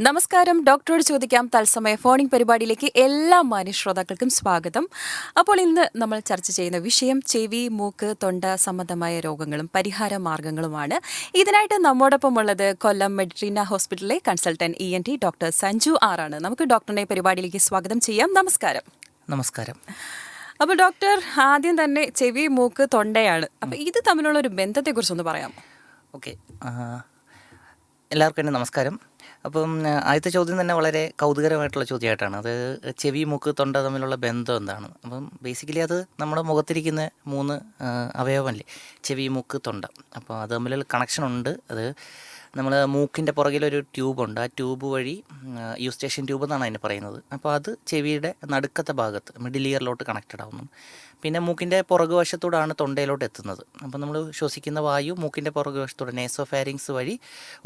നമസ്കാരം. ഡോക്ടറോട് ചോദിക്കാം തത്സമയ ഫോണിംഗ് പരിപാടിയിലേക്ക് എല്ലാ മാന്യ ശ്രോതാക്കൾക്കും സ്വാഗതം. അപ്പോൾ ഇന്ന് നമ്മൾ ചർച്ച ചെയ്യുന്ന വിഷയം ചെവി, മൂക്ക്, തൊണ്ട സംബന്ധമായ രോഗങ്ങളും പരിഹാര മാർഗങ്ങളുമാണ്. ഇതിനായിട്ട് നമ്മോടൊപ്പം ഉള്ളത് കൊല്ലം മെഡിട്രീന ഹോസ്പിറ്റലിലെ കൺസൾട്ടന്റ് ENT ഡോക്ടർ സഞ്ജു ആണ്. നമുക്ക് ഡോക്ടറിനെ പരിപാടിയിലേക്ക് സ്വാഗതം ചെയ്യാം. നമസ്കാരം. നമസ്കാരം. അപ്പോൾ ഡോക്ടർ, ആദ്യം തന്നെ ചെവി, മൂക്ക്, തൊണ്ടയാണ്. അപ്പോൾ ഇത് തമ്മിലുള്ള ഒരു ബന്ധത്തെക്കുറിച്ചൊന്ന് പറയാമോ? ഓക്കെ, എല്ലാവർക്കും എൻ്റെ നമസ്കാരം. അപ്പം ആദ്യത്തെ ചോദ്യം തന്നെ വളരെ കൗതുകരമായിട്ടുള്ള ചോദ്യമായിട്ടാണ്. അത് ചെവി, മൂക്ക്, തൊണ്ട തമ്മിലുള്ള ബന്ധം എന്താണ്? അപ്പം ബേസിക്കലി അത് നമ്മുടെ മുഖത്തിരിക്കുന്ന 3 അവയവമല്ലേ, ചെവി, മൂക്ക്, തൊണ്ട. അപ്പോൾ അത് തമ്മിൽ കണക്ഷൻ ഉണ്ട്. അത് നമ്മൾ മൂക്കിൻ്റെ പുറകിലൊരു ട്യൂബുണ്ട്. ആ ട്യൂബ് വഴി യൂസ്റ്റേഷൻ ട്യൂബ് എന്നാണ് അതിന് പറയുന്നത്. അപ്പോൾ അത് ചെവിയുടെ നടുക്കത്തെ ഭാഗത്ത് മിഡിൽ ഇയറിലോട്ട് കണക്റ്റഡ് ആവുന്നു. പിന്നെ മൂക്കിൻ്റെ പുറകുവശത്തൂടാണ് തൊണ്ടയിലോട്ട് എത്തുന്നത്. അപ്പോൾ നമ്മൾ ശ്വസിക്കുന്ന വായു മൂക്കിൻ്റെ പുറകുവശത്തൂടെ നേസോഫാരിങ്സ് വഴി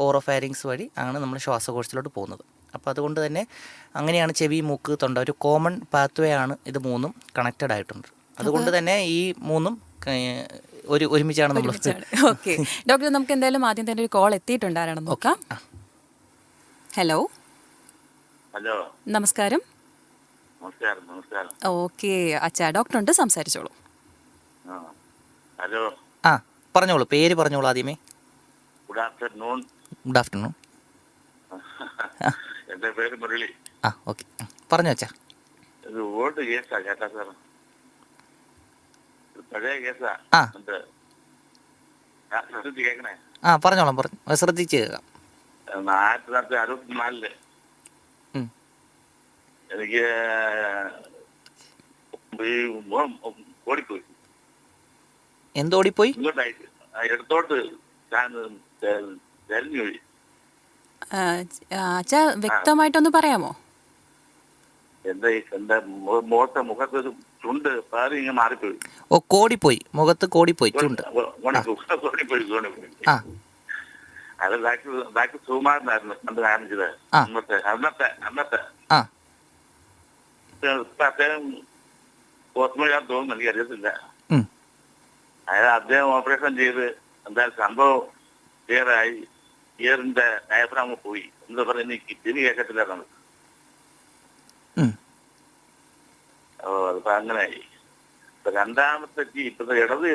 ഓറോഫാരിങ്സ് വഴി ആണ് നമ്മൾ ശ്വാസകോശത്തിലോട്ട് പോകുന്നത്. അപ്പോൾ അതുകൊണ്ട് തന്നെ അങ്ങനെയാണ് ചെവി, മൂക്ക്, തൊണ്ട ഒരു കോമൺ പാത്വേ ആണ്. ഇത് 3ഉം കണക്റ്റഡ് ആയിട്ടുണ്ട്. അതുകൊണ്ട് തന്നെ ഈ 3ഉം ഒരുമിച്ചാണ് നമ്മൾ. ഓക്കെ ഡോക്ടർ, നമുക്ക് എന്തായാലും ആദ്യം തന്നെ ഒരു കോൾ എത്തിയിട്ടുണ്ടായിരുന്നു, നോക്കാം. ഹലോ. ഹലോ, നമസ്കാരം. നമസ്കാരം. ഓക്കെ അച്ഛാ, ഡോക്ടർ ഉണ്ട്, സംസാരിച്ചോളൂ. ഹലോ. പറഞ്ഞോളൂ, പേര് പറഞ്ഞോളൂ ആദ്യമേ. Good afternoon. Good afternoon. എൻ്റെ പേര് മുരളി. ഓക്കെ, പറഞ്ഞു വെച്ചാ. ഇത് ഓൾഡ് കേസാ കേട്ടാ സാർ, പഴയ കേസാ. കേൾക്കണേ. പറഞ്ഞോളാം, ശ്രദ്ധിച്ച് കേൾക്കാം. 1964 എനിക്ക് ഓടിപ്പോയി. എന്തോടിപ്പോയി? ഇങ്ങോട്ടായിട്ട് ഇടത്തോട്ട് തെരഞ്ഞു പോയി. അച്ഛാ, വ്യക്തമായിട്ടൊന്ന് പറയാമോ? എന്റെ മുഖത്ത് ചുണ്ട് പാറി ഇങ്ങനെ മാറിപ്പോയി. ഓ, കോടിപ്പോയി, മുഖത്ത് കോടിപ്പോയി, ചുണ്ട് കോടിപ്പോയി. അത് ഡാക്ടർ സുകുമാരനായിരുന്നു കണ്ട് കാണിച്ചത്. അന്നത്തെ അദ്ദേഹം പോസ്റ്റ്മോർട്ടം തോന്നുന്നു, എനിക്ക് അറിയത്തില്ല. അതായത് അദ്ദേഹം ഓപ്പറേഷൻ ചെയ്ത് എന്തായാലും സംഭവം ക്ലിയറായി. ഇയറിന്റെ ഡയഫ്രാം പോയി. എന്താ പറയുക, എനിക്ക് കിഡ്നി കേൾക്കത്തില്ല നമുക്ക്. അതിപ്പോ അങ്ങനെയായി. ഇപ്പൊ രണ്ടാമത്തെ ഇപ്പത്തെ ഇടത്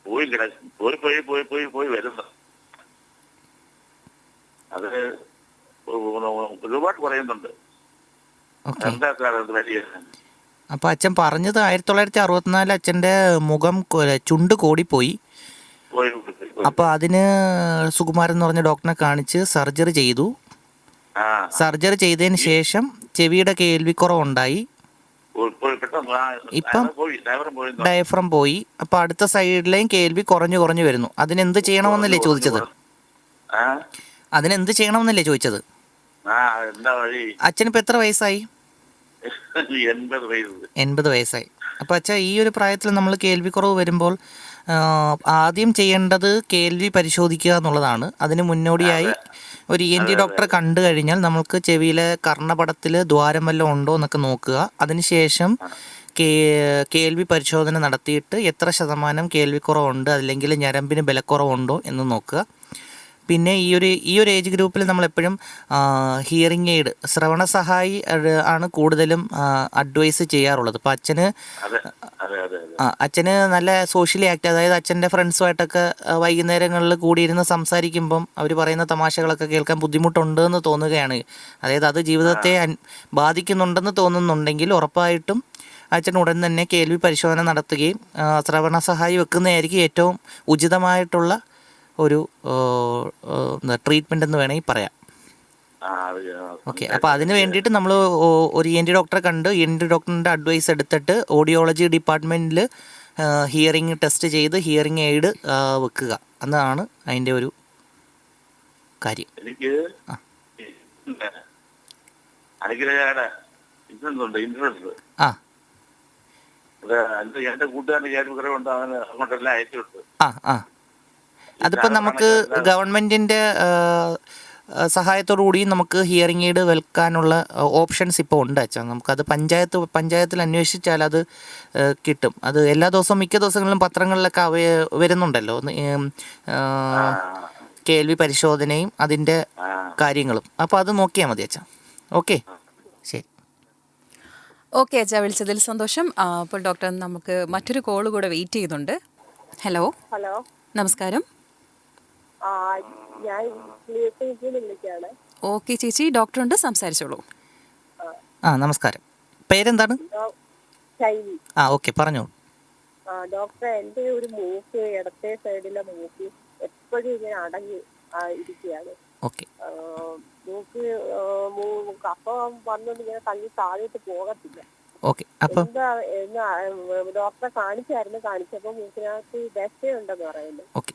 പോയി കിടക്കും, പോയി വരുന്നു. അത് ഒരുപാട് കുറയുന്നുണ്ട്. എന്താ സാർ അത് വലിയ? അപ്പൊ അച്ഛൻ പറഞ്ഞത് 1964 അച്ഛൻ്റെ മുഖം ചുണ്ട് കോടിപ്പോയി. അപ്പൊ അതിന് സുകുമാരൻ എന്ന് പറഞ്ഞ ഡോക്ടറെ കാണിച്ച് സർജറി ചെയ്തു. സർജറി ചെയ്തതിന് ശേഷം ചെവിയുടെ കേൾവിക്കുറവുണ്ടായി. ഇപ്പം ഡയഫ്രം പോയി. അപ്പൊ അടുത്ത സൈഡിലെയും കേൾവി കുറഞ്ഞു വരുന്നു. അതിനെന്ത് ചെയ്യണമെന്നല്ലേ ചോദിച്ചത്? അതിനെന്ത് ചെയ്യണമെന്നല്ലേ ചോദിച്ചത്? അച്ഛനിപ്പോ എത്ര വയസ്സായി? 80 വയസ്സായി. അപ്പൊ അച്ഛാ, ഈ ഒരു പ്രായത്തിൽ നമ്മൾ കേൾവിക്കുറവ് വരുമ്പോൾ ആദ്യം ചെയ്യേണ്ടത് കേൾവി പരിശോധിക്കുക എന്നുള്ളതാണ്. അതിന് മുന്നോടിയായി ഒരു ENT ഡോക്ടറെ കണ്ടു കഴിഞ്ഞാൽ നമുക്ക് ചെവിയിലെ കർണപടത്തിൽ ദ്വാരം വല്ലതും ഉണ്ടോ എന്നൊക്കെ നോക്കുക. അതിനുശേഷം കേൾവി പരിശോധന നടത്തിയിട്ട് എത്ര ശതമാനം കേൾവിക്കുറവുണ്ട്, അല്ലെങ്കിൽ ഞരമ്പിന് ബലക്കുറവുണ്ടോ എന്ന് നോക്കുക. പിന്നെ ഈ ഒരു ഏജ് ഗ്രൂപ്പിൽ നമ്മളെപ്പോഴും ഹിയറിംഗ് എയ്ഡ്, ശ്രവണ സഹായി ആണ് കൂടുതലും അഡ്വൈസ് ചെയ്യാറുള്ളത്. അപ്പോൾ അച്ഛന് നല്ല സോഷ്യലി ആക്റ്റീവ്, അതായത് അച്ഛൻ്റെ ഫ്രണ്ട്സുമായിട്ടൊക്കെ വൈകുന്നേരങ്ങളിൽ കൂടിയിരുന്ന് സംസാരിക്കുമ്പം അവർ പറയുന്ന തമാശകളൊക്കെ കേൾക്കാൻ ബുദ്ധിമുട്ടുണ്ട് എന്ന് തോന്നുകയാണ്, അതായത് അത് ജീവിതത്തെ ബാധിക്കുന്നുണ്ടെന്ന് തോന്നുന്നുണ്ടെങ്കിൽ ഉറപ്പായിട്ടും അച്ഛൻ ഉടൻ തന്നെ കേൾവി പരിശോധന നടത്തുകയും ശ്രവണ സഹായി വെക്കുന്നതായിരിക്കും ഏറ്റവും ഉചിതമായിട്ടുള്ള ഒരു ട്രീറ്റ്മെന്റ് എന്ന് വേണമെങ്കിൽ പറയാം. ഓക്കെ, അപ്പോൾ അതിന് വേണ്ടിയിട്ട് നമ്മൾ ഒരു ENT ഡോക്ടറെ കണ്ട് ENT ഡോക്ടറിൻ്റെ അഡ്വൈസ് എടുത്തിട്ട് ഓഡിയോളജി ഡിപ്പാർട്ട്മെൻറ്റിൽ ഹിയറിംഗ് ടെസ്റ്റ് ചെയ്ത് ഹിയറിംഗ് എയ്ഡ് വെക്കുക എന്നതാണ് അതിൻ്റെ ഒരു കാര്യം. എനിക്ക് എന്റെ കൂട്ടുകാരൻ അങ്ങോട്ടെല്ലാം അയച്ചിട്ടുണ്ട്. അതിപ്പോൾ നമുക്ക് ഗവൺമെൻറ്റിൻ്റെ സഹായത്തോടു കൂടി നമുക്ക് ഹിയറിംഗ് എയ്ഡ് വെൽക്കാനുള്ള ഓപ്ഷൻസ് ഇപ്പോൾ ഉണ്ട് അച്ഛാ. നമുക്കത് പഞ്ചായത്തിൽ അന്വേഷിച്ചാൽ അത് കിട്ടും. അത് എല്ലാ ദിവസവും മിക്ക ദിവസങ്ങളിലും പത്രങ്ങളിലൊക്കെ വരുന്നുണ്ടല്ലോ. കേൾവി പരിശോധനയും അതിൻ്റെ ആ കാര്യങ്ങളും. അപ്പോൾ അത് നോക്കിയാൽ മതി അച്ഛാ. ഓക്കെ, ശരി. ഓക്കെ അച്ഛാ, വിളിച്ചതിൽ സന്തോഷം. അപ്പോൾ ഡോക്ടർ, നമുക്ക് മറ്റൊരു കോള് കൂടെ വെയിറ്റ് ചെയ്യുന്നുണ്ട്. ഹലോ, ഹലോ, നമസ്കാരം. ഞാൻ വിളിക്കാണ്. ഓക്കെ ചേച്ചി, ഡോക്ടറുണ്ട്, സംസാരിച്ചോളൂ. നമസ്കാരം. പേരെന്താണ്? ശൈലി. ഓക്കെ, പറഞ്ഞോളൂ. ഡോക്ടറെ, എൻ്റെ ഒരു മൂക്ക്, ഇടത്തെ സൈഡിലെ മൂക്ക് എപ്പോഴും ഇങ്ങനെ അടങ്ങി ഇരിക്കുകയാണ്. ഓക്കെ, മൂക്ക് കഫം വന്നത് ഇങ്ങനെ തള്ളി താഴോട്ട് പോകത്തില്ല. ഓക്കെ. അപ്പം എന്താ ഡോക്ടറെ കാണിച്ചപ്പോ മൂക്കിനകത്ത് ദശയുണ്ടെന്ന് പറയുന്നു. ഓക്കെ,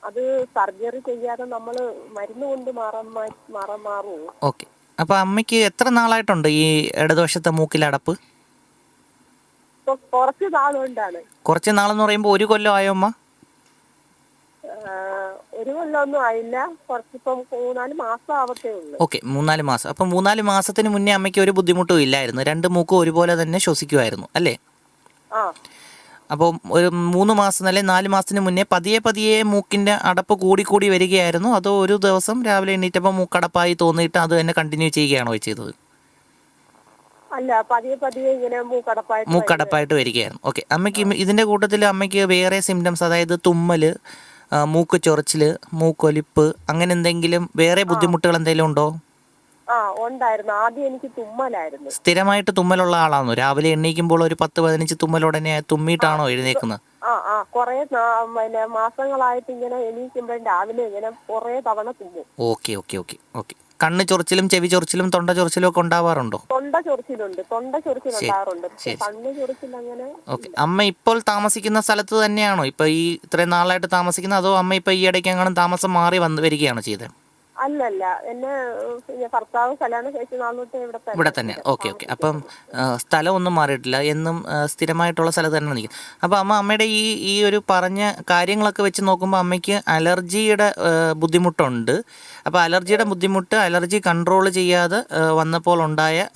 അത് സർജറി ചെയ്യാതെ നമ്മള് മരുന്ന് കൊണ്ട് മാറുമോ? ഓക്കെ. അപ്പോൾ അമ്മയ്ക്ക് എത്ര നാളായിട്ടുണ്ട് ഈ ഇടതുവശത്തെ മൂക്കിലടപ്പ്? കുറച്ച് നാളുകൊണ്ടാണ്. കുറച്ച് നാളെന്ന് പറയുമ്പോൾ 1 കൊല്ലം ആയോ അമ്മ? 1 കൊല്ലമൊന്നും ആയില്ല, കുറച്ചിപ്പം 3-4 മാസം ആവത്തേ ഉള്ളൂ. ഓക്കെ, 3-4 മാസം. അപ്പം 3-4 മാസത്തിന് മുന്നേ അമ്മയ്ക്ക് ഒരു ബുദ്ധിമുട്ടും ഇല്ലായിരുന്നു, 2 മൂക്കും ഒരുപോലെ തന്നെ ശ്വസിക്കുമായിരുന്നു അല്ലേ? ആ, അപ്പോൾ ഒരു 3 മാസം അല്ലെങ്കിൽ 4 മാസത്തിന് മുന്നേ പതിയെ മൂക്കിൻ്റെ അടപ്പ് കൂടി വരികയായിരുന്നു, അതോ ഒരു ദിവസം രാവിലെ എണീറ്റപ്പോൾ മൂക്കടപ്പായി തോന്നിയിട്ട് അത് തന്നെ കണ്ടിന്യൂ ചെയ്യുകയാണോ ചെയ്തത്? അല്ല, പതിയെ ഇങ്ങനെ മൂക്കടപ്പായിട്ട് വരികയായിരുന്നു. ഓക്കെ. അമ്മയ്ക്ക് ഇതിൻ്റെ കൂട്ടത്തിൽ അമ്മയ്ക്ക് വേറെ സിംറ്റംസ്, അതായത് തുമ്മൽ, മൂക്ക് ചൊറിച്ചിൽ, മൂക്കൊലിപ്പ്, അങ്ങനെ എന്തെങ്കിലും വേറെ ബുദ്ധിമുട്ടുകൾ എന്തെങ്കിലും ഉണ്ടോ? ഉണ്ടായിരുന്നു. ആദ്യം എനിക്ക് തുമ്മലായിരുന്നു. സ്ഥിരമായിട്ട് തുമ്മലുള്ള ആളാണോ? രാവിലെ എണീക്കുമ്പോൾ ഒരു 10-15 തുമ്മലുടനെ തുമ്മിയിട്ടാണോ എഴുന്നേക്കുന്നത്? കൊറേ മാസങ്ങളായിട്ട് ഇങ്ങനെ എണീക്കുമ്പോൾ രാവിലെ ഇങ്ങനെ കുറെ തവണ തുമ്മും. ഓക്കെ. കണ്ണ് ചൊറിച്ചിലും ചെവി ചൊറിച്ചിലും തൊണ്ട ചൊറിച്ചിലും ഒക്കെ ഉണ്ടാവാറുണ്ടോ? തൊണ്ട ചൊറിച്ചിലുണ്ടാവാറുണ്ട്. കണ്ണ് ചൊറിച്ചിൽ അങ്ങനെ. ഓക്കെ. അമ്മ ഇപ്പോൾ താമസിക്കുന്ന സ്ഥലത്ത് തന്നെയാണോ ഇപ്പൊ ഈ ഇത്രയും നാളായിട്ട് താമസിക്കുന്നത്, അതോ അമ്മ ഇപ്പൊ ഈ ഇടയ്ക്ക് എങ്ങാനും താമസം മാറി വരികയാണോ ചെയ്തത്? അല്ലല്ല, എന്നെ ഭർത്താവ് കല്യാണം കഴിച്ച നാളോട്ട് ഇവിടെ തന്നെ. ഓക്കെ. അപ്പം സ്ഥലമൊന്നും മാറിയിട്ടില്ല, എന്നും സ്ഥിരമായിട്ടുള്ള സ്ഥലത്ത് തന്നെ നിൽക്കും. അപ്പോൾ അമ്മയുടെ ഈ ഒരു പറഞ്ഞ കാര്യങ്ങളൊക്കെ വെച്ച് നോക്കുമ്പോൾ അമ്മയ്ക്ക് അലർജിയുടെ ബുദ്ധിമുട്ടുണ്ട്. അപ്പോൾ അലർജിയുടെ ബുദ്ധിമുട്ട് അലർജി കൺട്രോൾ ചെയ്യാതെ വന്നപ്പോൾ ഉണ്ടായ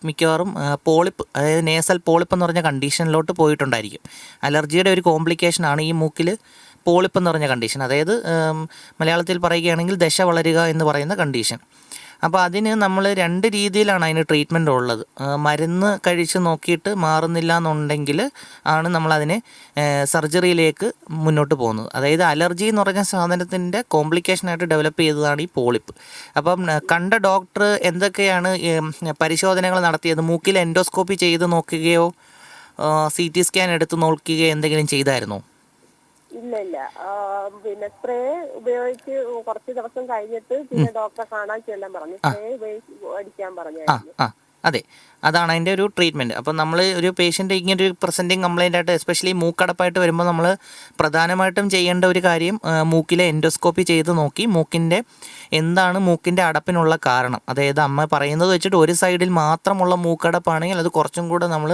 മിക്കവാറും പോളിപ്പ്, അതായത് നേസൽ പോളിപ്പ് എന്ന് പറഞ്ഞ കണ്ടീഷനിലോട്ട് പോയിട്ടുണ്ടായിരിക്കും. അലർജിയുടെ ഒരു കോംപ്ലിക്കേഷനാണ് ഈ മൂക്കിൽ പോളിപ്പ് എന്ന് പറഞ്ഞ കണ്ടീഷൻ, അതായത് മലയാളത്തിൽ പറയുകയാണെങ്കിൽ ദശ വളരുക എന്ന് പറയുന്ന കണ്ടീഷൻ. അപ്പോൾ അതിന് നമ്മൾ 2 രീതിയിലാണ് അതിന് ട്രീറ്റ്മെൻറ്റ് ഉള്ളത്. മരുന്ന് കഴിച്ച് നോക്കിയിട്ട് മാറുന്നില്ല എന്നുണ്ടെങ്കിൽ ആണ് നമ്മളതിനെ സർജറിയിലേക്ക് മുന്നോട്ട് പോകുന്നത്. അതായത് അലർജി എന്ന് പറഞ്ഞ സാധനത്തിൻ്റെ കോംപ്ലിക്കേഷനായിട്ട് ഡെവലപ്പ് ചെയ്തതാണ് ഈ പോളിപ്പ്. അപ്പം കണ്ട ഡോക്ടർ എന്തൊക്കെയാണ് പരിശോധനകൾ നടത്തിയത്? മൂക്കിൽ എൻഡോസ്കോപ്പി ചെയ്ത് നോക്കുകയോ CT സ്കാൻ എടുത്ത് നോക്കുകയോ എന്തെങ്കിലും ചെയ്തായിരുന്നോ? ഇല്ല. പിന്നെ സ്പ്രേ ഉപയോഗിച്ച് കുറച്ച് ദിവസം കഴിഞ്ഞിട്ട് പിന്നെ ഡോക്ടറെ കാണാൻ ചെല്ലാൻ പറഞ്ഞു. സ്പ്രേ അടിക്കാൻ പറഞ്ഞു. അതെ, അതാണ് അതിൻ്റെ ഒരു ട്രീറ്റ്മെൻറ്റ്. അപ്പോൾ നമ്മൾ ഒരു പേഷ്യൻ്റ് ഇങ്ങനെ ഒരു പ്രസൻറ്റിങ് കംപ്ലയിൻ്റ് ആയിട്ട്, എസ്പെഷ്യലി മൂക്കടപ്പായിട്ട് വരുമ്പോൾ നമ്മൾ പ്രധാനമായിട്ടും ചെയ്യേണ്ട ഒരു കാര്യം മൂക്കിലെ എൻഡോസ്കോപ്പി ചെയ്ത് നോക്കി മൂക്കിൻ്റെ എന്താണ് മൂക്കിൻ്റെ അടപ്പിനുള്ള കാരണം. അതായത് അമ്മ പറയുന്നത് വെച്ചിട്ട് ഒരു സൈഡിൽ മാത്രമുള്ള മൂക്കടപ്പാണെങ്കിൽ അത് കുറച്ചും കൂടെ നമ്മൾ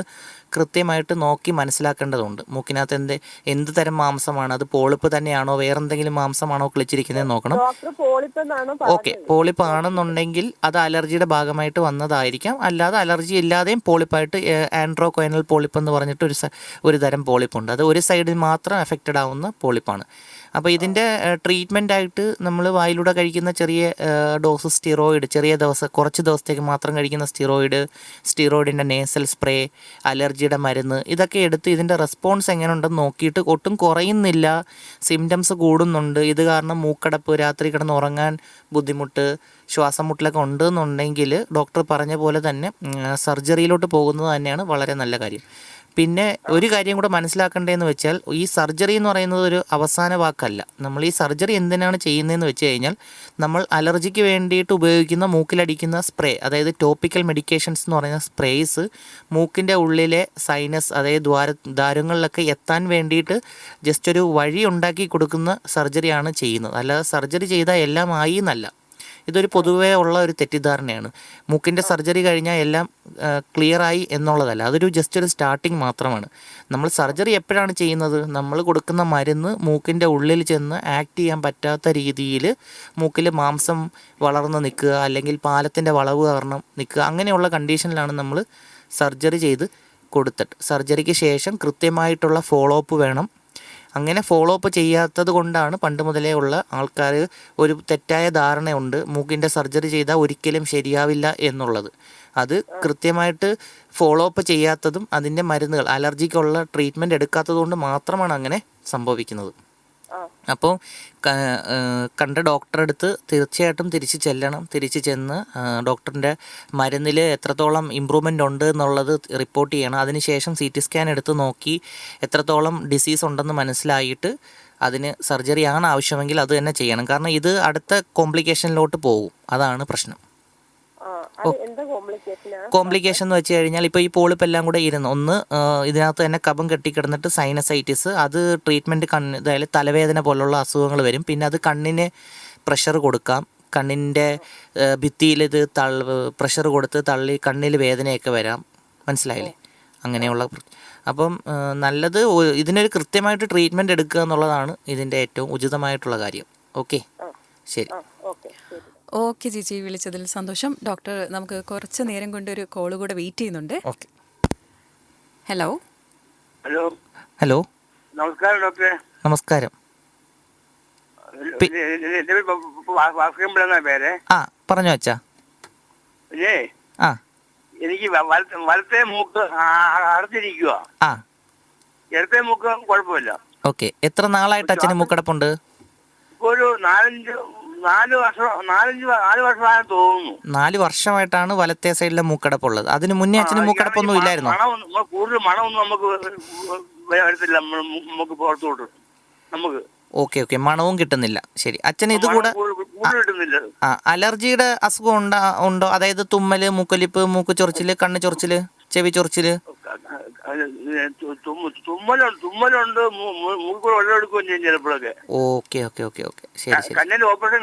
കൃത്യമായിട്ട് നോക്കി മനസ്സിലാക്കേണ്ടതുണ്ട്. മൂക്കിനകത്ത് എന്ത് തരം മാംസമാണ്, അത് പോളിപ്പ് തന്നെയാണോ വേറെന്തെങ്കിലും മാംസമാണോ കിളിച്ചിരിക്കുന്നത് നോക്കണം. ഓക്കെ, പോളിപ്പ് ആണെന്നുണ്ടെങ്കിൽ അത് അലർജിയുടെ ഭാഗമായിട്ട് വന്നതായിരിക്കാം, അല്ലാതെ അലർജി ഇല്ലാതെയും പോളിപ്പായിട്ട് ആൻഡ്രോകോയിനൽ പോളിപ്പ് എന്ന് പറഞ്ഞിട്ട് ഒരു തരം പോളിപ്പുണ്ട്. അത് ഒരു സൈഡിൽ മാത്രം എഫക്റ്റഡ് ആവുന്ന പോളിപ്പാണ്. അപ്പോൾ ഇതിൻ്റെ ട്രീറ്റ്മെൻറ്റായിട്ട് നമ്മൾ വായിലൂടെ കഴിക്കുന്ന ചെറിയ ഡോസ് സ്റ്റിറോയിഡ്, കുറച്ച് ദിവസത്തേക്ക് മാത്രം കഴിക്കുന്ന സ്റ്റിറോയിഡിൻ്റെ നേസൽ സ്പ്രേ, അലർജിയുടെ മരുന്ന്, ഇതൊക്കെ എടുത്ത് ഇതിൻ്റെ റെസ്പോൺസ് എങ്ങനെയുണ്ടെന്ന് നോക്കിയിട്ട് ഒട്ടും കുറയുന്നില്ല, സിംറ്റംസ് കൂടുന്നുണ്ട്, ഇത് കാരണം മൂക്കടപ്പ്, രാത്രി കിടന്ന് ഉറങ്ങാൻ ബുദ്ധിമുട്ട്, ശ്വാസം മുട്ടലൊക്കെ ഉണ്ടെന്നുണ്ടെങ്കിൽ ഡോക്ടർ പറഞ്ഞ പോലെ തന്നെ സർജറിയിലോട്ട് പോകുന്നത് തന്നെയാണ് വളരെ നല്ല കാര്യം. പിന്നെ ഒരു കാര്യം കൂടെ മനസ്സിലാക്കേണ്ടതെന്ന് വെച്ചാൽ, ഈ സർജറി എന്ന് പറയുന്നത് ഒരു അവസാന വാക്കല്ല. നമ്മൾ ഈ സർജറി എന്തിനാണ് ചെയ്യുന്നതെന്ന് വെച്ച് കഴിഞ്ഞാൽ, നമ്മൾ അലർജിക്ക് വേണ്ടിയിട്ട് ഉപയോഗിക്കുന്ന മൂക്കിലടിക്കുന്ന സ്പ്രേ, അതായത് ടോപ്പിക്കൽ മെഡിക്കേഷൻസ് എന്ന് പറയുന്ന സ്പ്രേസ് മൂക്കിൻ്റെ ഉള്ളിലെ സൈനസ്, അതായത് ദ്വാരങ്ങളിലൊക്കെ എത്താൻ വേണ്ടിയിട്ട് ജസ്റ്റ് ഒരു വഴി ഉണ്ടാക്കി കൊടുക്കുന്ന സർജറിയാണ് ചെയ്യുന്നത്. അല്ലാതെ സർജറി ചെയ്താൽ എല്ലാം ആയി എന്നല്ല. ഇതൊരു പൊതുവേ ഉള്ള ഒരു തെറ്റിദ്ധാരണയാണ്. മൂക്കിൻ്റെ സർജറി കഴിഞ്ഞാൽ എല്ലാം ക്ലിയറായി എന്നുള്ളതല്ല, അതൊരു ജസ്റ്റ് ഒരു സ്റ്റാർട്ടിങ് മാത്രമാണ്. നമ്മൾ സർജറി എപ്പോഴാണ് ചെയ്യുന്നത്? നമ്മൾ കൊടുക്കുന്ന മരുന്ന് മൂക്കിൻ്റെ ഉള്ളിൽ ചെന്ന് ആക്ട് ചെയ്യാൻ പറ്റാത്ത രീതിയിൽ മൂക്കിൽ മാംസം വളർന്ന് നിൽക്കുക, അല്ലെങ്കിൽ പാലത്തിൻ്റെ വളവ് കാരണം നിൽക്കുക, അങ്ങനെയുള്ള കണ്ടീഷനിലാണ് നമ്മൾ സർജറി ചെയ്ത് കൊടുത്തിട്ട്. സർജറിക്ക് ശേഷം കൃത്യമായിട്ടുള്ള ഫോളോ അപ്പ് വേണം. അങ്ങനെ ഫോളോ അപ്പ് ചെയ്യാത്തത് കൊണ്ടാണ് പണ്ട് മുതലേ ഉള്ള ആൾക്കാർ ഒരു തെറ്റായ ധാരണയുണ്ട് മൂക്കിൻ്റെ സർജറി ചെയ്താൽ ഒരിക്കലും ശരിയാവില്ല എന്നുള്ളത്. അത് കൃത്യമായിട്ട് ഫോളോ അപ്പ് ചെയ്യാത്തതും അതിൻ്റെ മരുന്നുകൾ അലർജിക്കുള്ള ട്രീറ്റ്മെൻറ്റ് എടുക്കാത്തത് കൊണ്ട് മാത്രമാണ് അങ്ങനെ സംഭവിക്കുന്നത്. അപ്പോൾ കണ്ട ഡോക്ടറെ അടുത്ത് തീർച്ചയായിട്ടും തിരിച്ച് ചെല്ലണം. തിരിച്ച് ചെന്ന് ഡോക്ടറിൻ്റെ മരുന്നിൽ എത്രത്തോളം ഇമ്പ്രൂവ്മെൻ്റ് ഉണ്ട് എന്നുള്ളത് റിപ്പോർട്ട് ചെയ്യണം. അതിനുശേഷം CT സ്കാൻ എടുത്ത് നോക്കി എത്രത്തോളം ഡിസീസ് ഉണ്ടെന്ന് മനസ്സിലായിട്ട് അതിന് സർജറി ആണ് ആവശ്യമെങ്കിൽ അത് തന്നെ ചെയ്യണം. കാരണം ഇത് അടുത്ത കോംപ്ലിക്കേഷനിലോട്ട് പോകും. അതാണ് പ്രശ്നം. കോംപ്ലിക്കേഷൻ എന്ന് വെച്ച് കഴിഞ്ഞാൽ ഇപ്പോൾ ഈ പോളിപ്പ് എല്ലാം കൂടെ ഇരുന്ന് ഒന്ന് ഇതിനകത്ത് തന്നെ കഫം കെട്ടിക്കിടന്നിട്ട് സൈനസൈറ്റിസ്, അത് ട്രീറ്റ്മെൻറ്റ് അതായത് തലവേദന പോലുള്ള അസുഖങ്ങൾ വരും. പിന്നെ അത് കണ്ണിന് പ്രഷർ കൊടുക്കാം, കണ്ണിൻ്റെ ഭിത്തിയിൽ ഇത് പ്രഷർ കൊടുത്ത് തള്ളി കണ്ണിൽ വേദനയൊക്കെ വരാം. മനസ്സിലായില്ലേ? അങ്ങനെയുള്ള അപ്പം നല്ലത് ഇതിനൊരു കൃത്യമായിട്ട് ട്രീറ്റ്മെൻറ്റ് എടുക്കുക എന്നുള്ളതാണ് ഇതിൻ്റെ ഏറ്റവും ഉചിതമായിട്ടുള്ള കാര്യം. ഓക്കെ, ശരി. ഓക്കെ ചേച്ചി, വിളിച്ചതിൽ സന്തോഷം. ഡോക്ടർ നമുക്ക് കുറച്ച് നേരം കൊണ്ട് ഒരു കോള് കൂടെ വെയിറ്റ് ചെയ്യുന്നുണ്ട്. ഓക്കെ. ഹലോ. ഹലോ. ഹലോ, നമസ്കാരം ഡോക്ടറെ. നമസ്കാരം. പേര്. ആ, പറഞ്ഞോ അച്ഛാ. ആ, എനിക്ക് വലത്തെ മൂക്ക് അടച്ചിരിക്കുക. ആ, ഇടത്തെ മൂക്ക് കുഴപ്പമില്ല. ഓക്കെ. എത്ര നാളായിട്ട് അച്ഛന് മൂക്കടപ്പുണ്ട്? ഇപ്പൊ ഒരു 4 വർഷമാണെന്ന് തോന്നുന്നു. 4 വർഷമായിട്ടാണ് വലത്തെ സൈഡിലെ മൂക്കടപ്പുള്ളത്. അതിന് മുന്നേ അച്ഛന് മൂക്കടപ്പൊന്നും ഇല്ലായിരുന്നോ? കൂടുതൽ മണമൊന്നും നമുക്ക് വരത്തില്ല. നമുക്ക് പുറത്തോട്ട് നമുക്ക് ഓക്കെ ഓക്കെ, മണവും കിട്ടുന്നില്ല. ശരി, അച്ഛന് ഇത് കൂടെ അലർജിയുടെ അസുഖം ഉണ്ടോ? അതായത് തുമ്മല്, മൂക്കൊലിപ്പ്, മൂക്ക് ചൊറിച്ചില്, കണ്ണ് ചൊറിച്ചില്, ചെവി ചൊറിച്ചില്? തുമ്മലുണ്ട്, മൂക്കൂടെ വെള്ളം എടുക്കുകയും ചെയ്യും ചിലപ്പോഴൊക്കെ. ഓക്കെ ഓക്കെ ഓക്കെ ഓക്കെ, ശരി ശരി. കണ്ണിന്റെ ഓപ്പറേഷൻ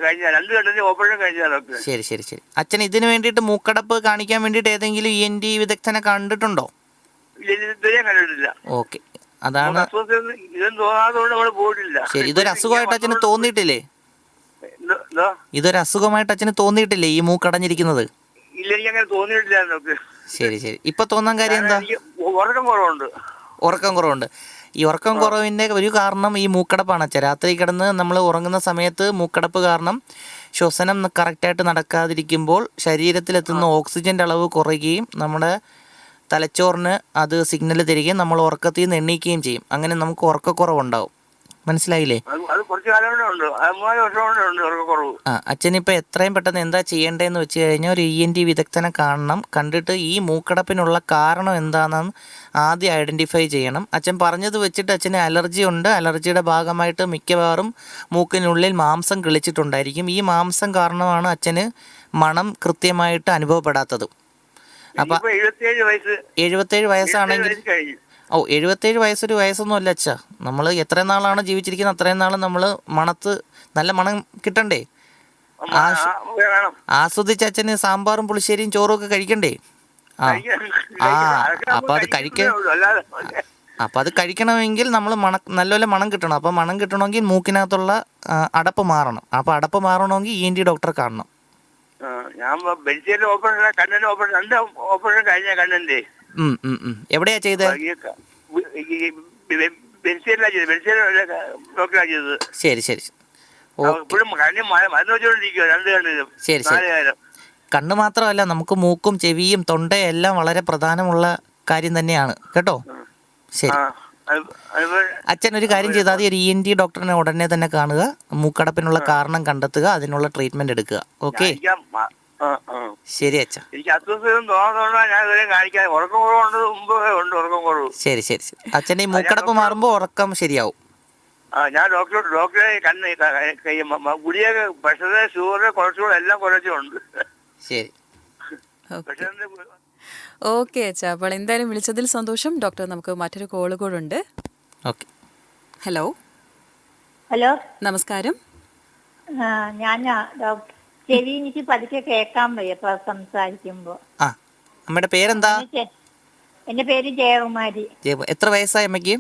കഴിഞ്ഞാൽ 2 കണ്ണിന്റെ ഓപ്പറേഷൻ കഴിഞ്ഞാലൊക്കെ. ശരി ശരി ശരി. അച്ഛൻ ഇതിന് വേണ്ടിയിട്ട് മൂക്കടപ്പ് കാണിക്കാൻ വേണ്ടിയിട്ട് ഏതെങ്കിലും ENT വിദഗ്ധനെ കണ്ടിട്ടുണ്ടോ? ഇതുവരെ കണ്ടിട്ടില്ല. ഓക്കെ, അതാണ്. ഇതൊന്നും തോന്നാത്തതുകൊണ്ട് നമ്മൾ പോയിട്ടില്ല. ശരി, ഇതൊരു അസുഖമായിട്ട് അച്ഛന് തോന്നിയിട്ടില്ലേ? ഇതൊരു അസുഖമായിട്ട് അച്ഛന് തോന്നിയിട്ടില്ലേ ഈ മൂക്കടഞ്ഞിരിക്കുന്നത്? ഇല്ല, എനിക്ക് അങ്ങനെ തോന്നിയിട്ടില്ല. ശരി ശരി. ഇപ്പൊ തോന്നാൻ കാര്യം എന്താ? ഉറക്കം കുറവുണ്ട്. ഉറക്കം കുറവുണ്ട്. ഈ ഉറക്കം കുറവിൻ്റെ ഒരു കാരണം ഈ മൂക്കടപ്പാണ് അച്ഛാ. രാത്രി കിടന്ന് നമ്മൾ ഉറങ്ങുന്ന സമയത്ത് മൂക്കടപ്പ് കാരണം ശ്വസനം കറക്റ്റായിട്ട് നടക്കാതിരിക്കുമ്പോൾ ശരീരത്തിലെത്തുന്ന ഓക്സിജൻ്റെ അളവ് കുറയുകയും നമ്മുടെ തലച്ചോറിന് അത് സിഗ്നൽ തരികയും നമ്മൾ ഉറക്കത്തിൽ നിന്ന് എണ്ണീക്കുകയും ചെയ്യും. അങ്ങനെ നമുക്ക് ഉറക്കക്കുറവുണ്ടാവും. മനസ്സിലായില്ലേ? അച്ഛനിപ്പോൾ എത്രയും പെട്ടെന്ന് എന്താ ചെയ്യേണ്ടതെന്ന് വെച്ച് കഴിഞ്ഞാൽ ഒരു ENT വിദഗ്ധനെ കാണണം. കണ്ടിട്ട് ഈ മൂക്കടപ്പിനുള്ള കാരണം എന്താണെന്ന് ആദ്യം ഐഡൻറ്റിഫൈ ചെയ്യണം. അച്ഛൻ പറഞ്ഞത് വെച്ചിട്ട് അച്ഛന് അലർജി ഉണ്ട്. അലർജിയുടെ ഭാഗമായിട്ട് മിക്കവാറും മൂക്കിനുള്ളിൽ മാംസം കിളിച്ചിട്ടുണ്ടായിരിക്കും. ഈ മാംസം കാരണമാണ് അച്ഛന് മണം കൃത്യമായിട്ട് അനുഭവപ്പെടാത്തത്. അപ്പം 77 വയസ്സാണെങ്കിൽ 77 വയസ്സൊരു വയസ്സൊന്നും അല്ല അച്ഛാ. നമ്മൾ എത്ര നാളാണ് ജീവിച്ചിരിക്കുന്നത് അത്രയും നാൾ നമ്മൾ മണത്ത് നല്ല മണം കിട്ടണ്ടേ? ആസ്വദിച്ച് അച്ഛന് സാമ്പാറും പുളിശ്ശേരിയും ചോറും ഒക്കെ കഴിക്കണ്ടേ? അപ്പം അത് കഴിക്കണമെങ്കിൽ നമ്മൾ നല്ലപോലെ മണം കിട്ടണം. അപ്പം മണം കിട്ടണമെങ്കിൽ മൂക്കിനകത്തുള്ള അടപ്പ് മാറണം. അപ്പം അടപ്പ് മാറണമെങ്കിൽ ENT ഡോക്ടറെ കാണണം. ഞാൻ എവിടെയാ ചെയ്തത്? ശരി ശരി ശരി ശരി. കണ്ണ് മാത്രമല്ല, നമുക്ക് മൂക്കും ചെവിയും തൊണ്ടയും എല്ലാം വളരെ പ്രധാനമുള്ള കാര്യം തന്നെയാണ് കേട്ടോ. ശരി, അച്ഛൻ ഒരു കാര്യം ചെയ്താൽ മതി. ഒരു ENT ഡോക്ടറിനെ ഉടനെ തന്നെ കാണുക, മൂക്കടപ്പിനുള്ള കാരണം കണ്ടെത്തുക, അതിനുള്ള ട്രീറ്റ്മെന്റ് എടുക്കുക. ഓക്കെ, ശരി അച്ഛാ. ശരി ശരി ശരി. അച്ഛൻ്റെ ഈ മൂക്കടപ്പ് മാറുമ്പോൾ ഉറക്കം ശരിയാവും. ഞാൻ ഡോക്ടറെ ഗുളിക, പ്രഷറ്, ഷുഗർ, കൊളസ്ട്രോൾ എല്ലാം കുറച്ചുണ്ട്. ശരി, ഓക്കെ അച്ഛാ. അപ്പോൾ എന്തായാലും വിളിച്ചതിൽ സന്തോഷം. ഡോക്ടർ, നമുക്ക് മറ്റൊരു കോള് കൂടെ ഉണ്ട്. ഓക്കെ. ഹലോ. ഹലോ, നമസ്കാരം. ഞാൻ ഡോക്ടർ. ചെവി എനിക്ക് പതുക്കെ കേൾക്കാൻ വയ്യ സംസാരിക്കുമ്പോ. ആ, അമ്മയുടെ പേരെന്താ? എന്റെ പേര് ജയകുമാരി. എത്ര വയസ്സായി അമ്മയ്ക്ക്?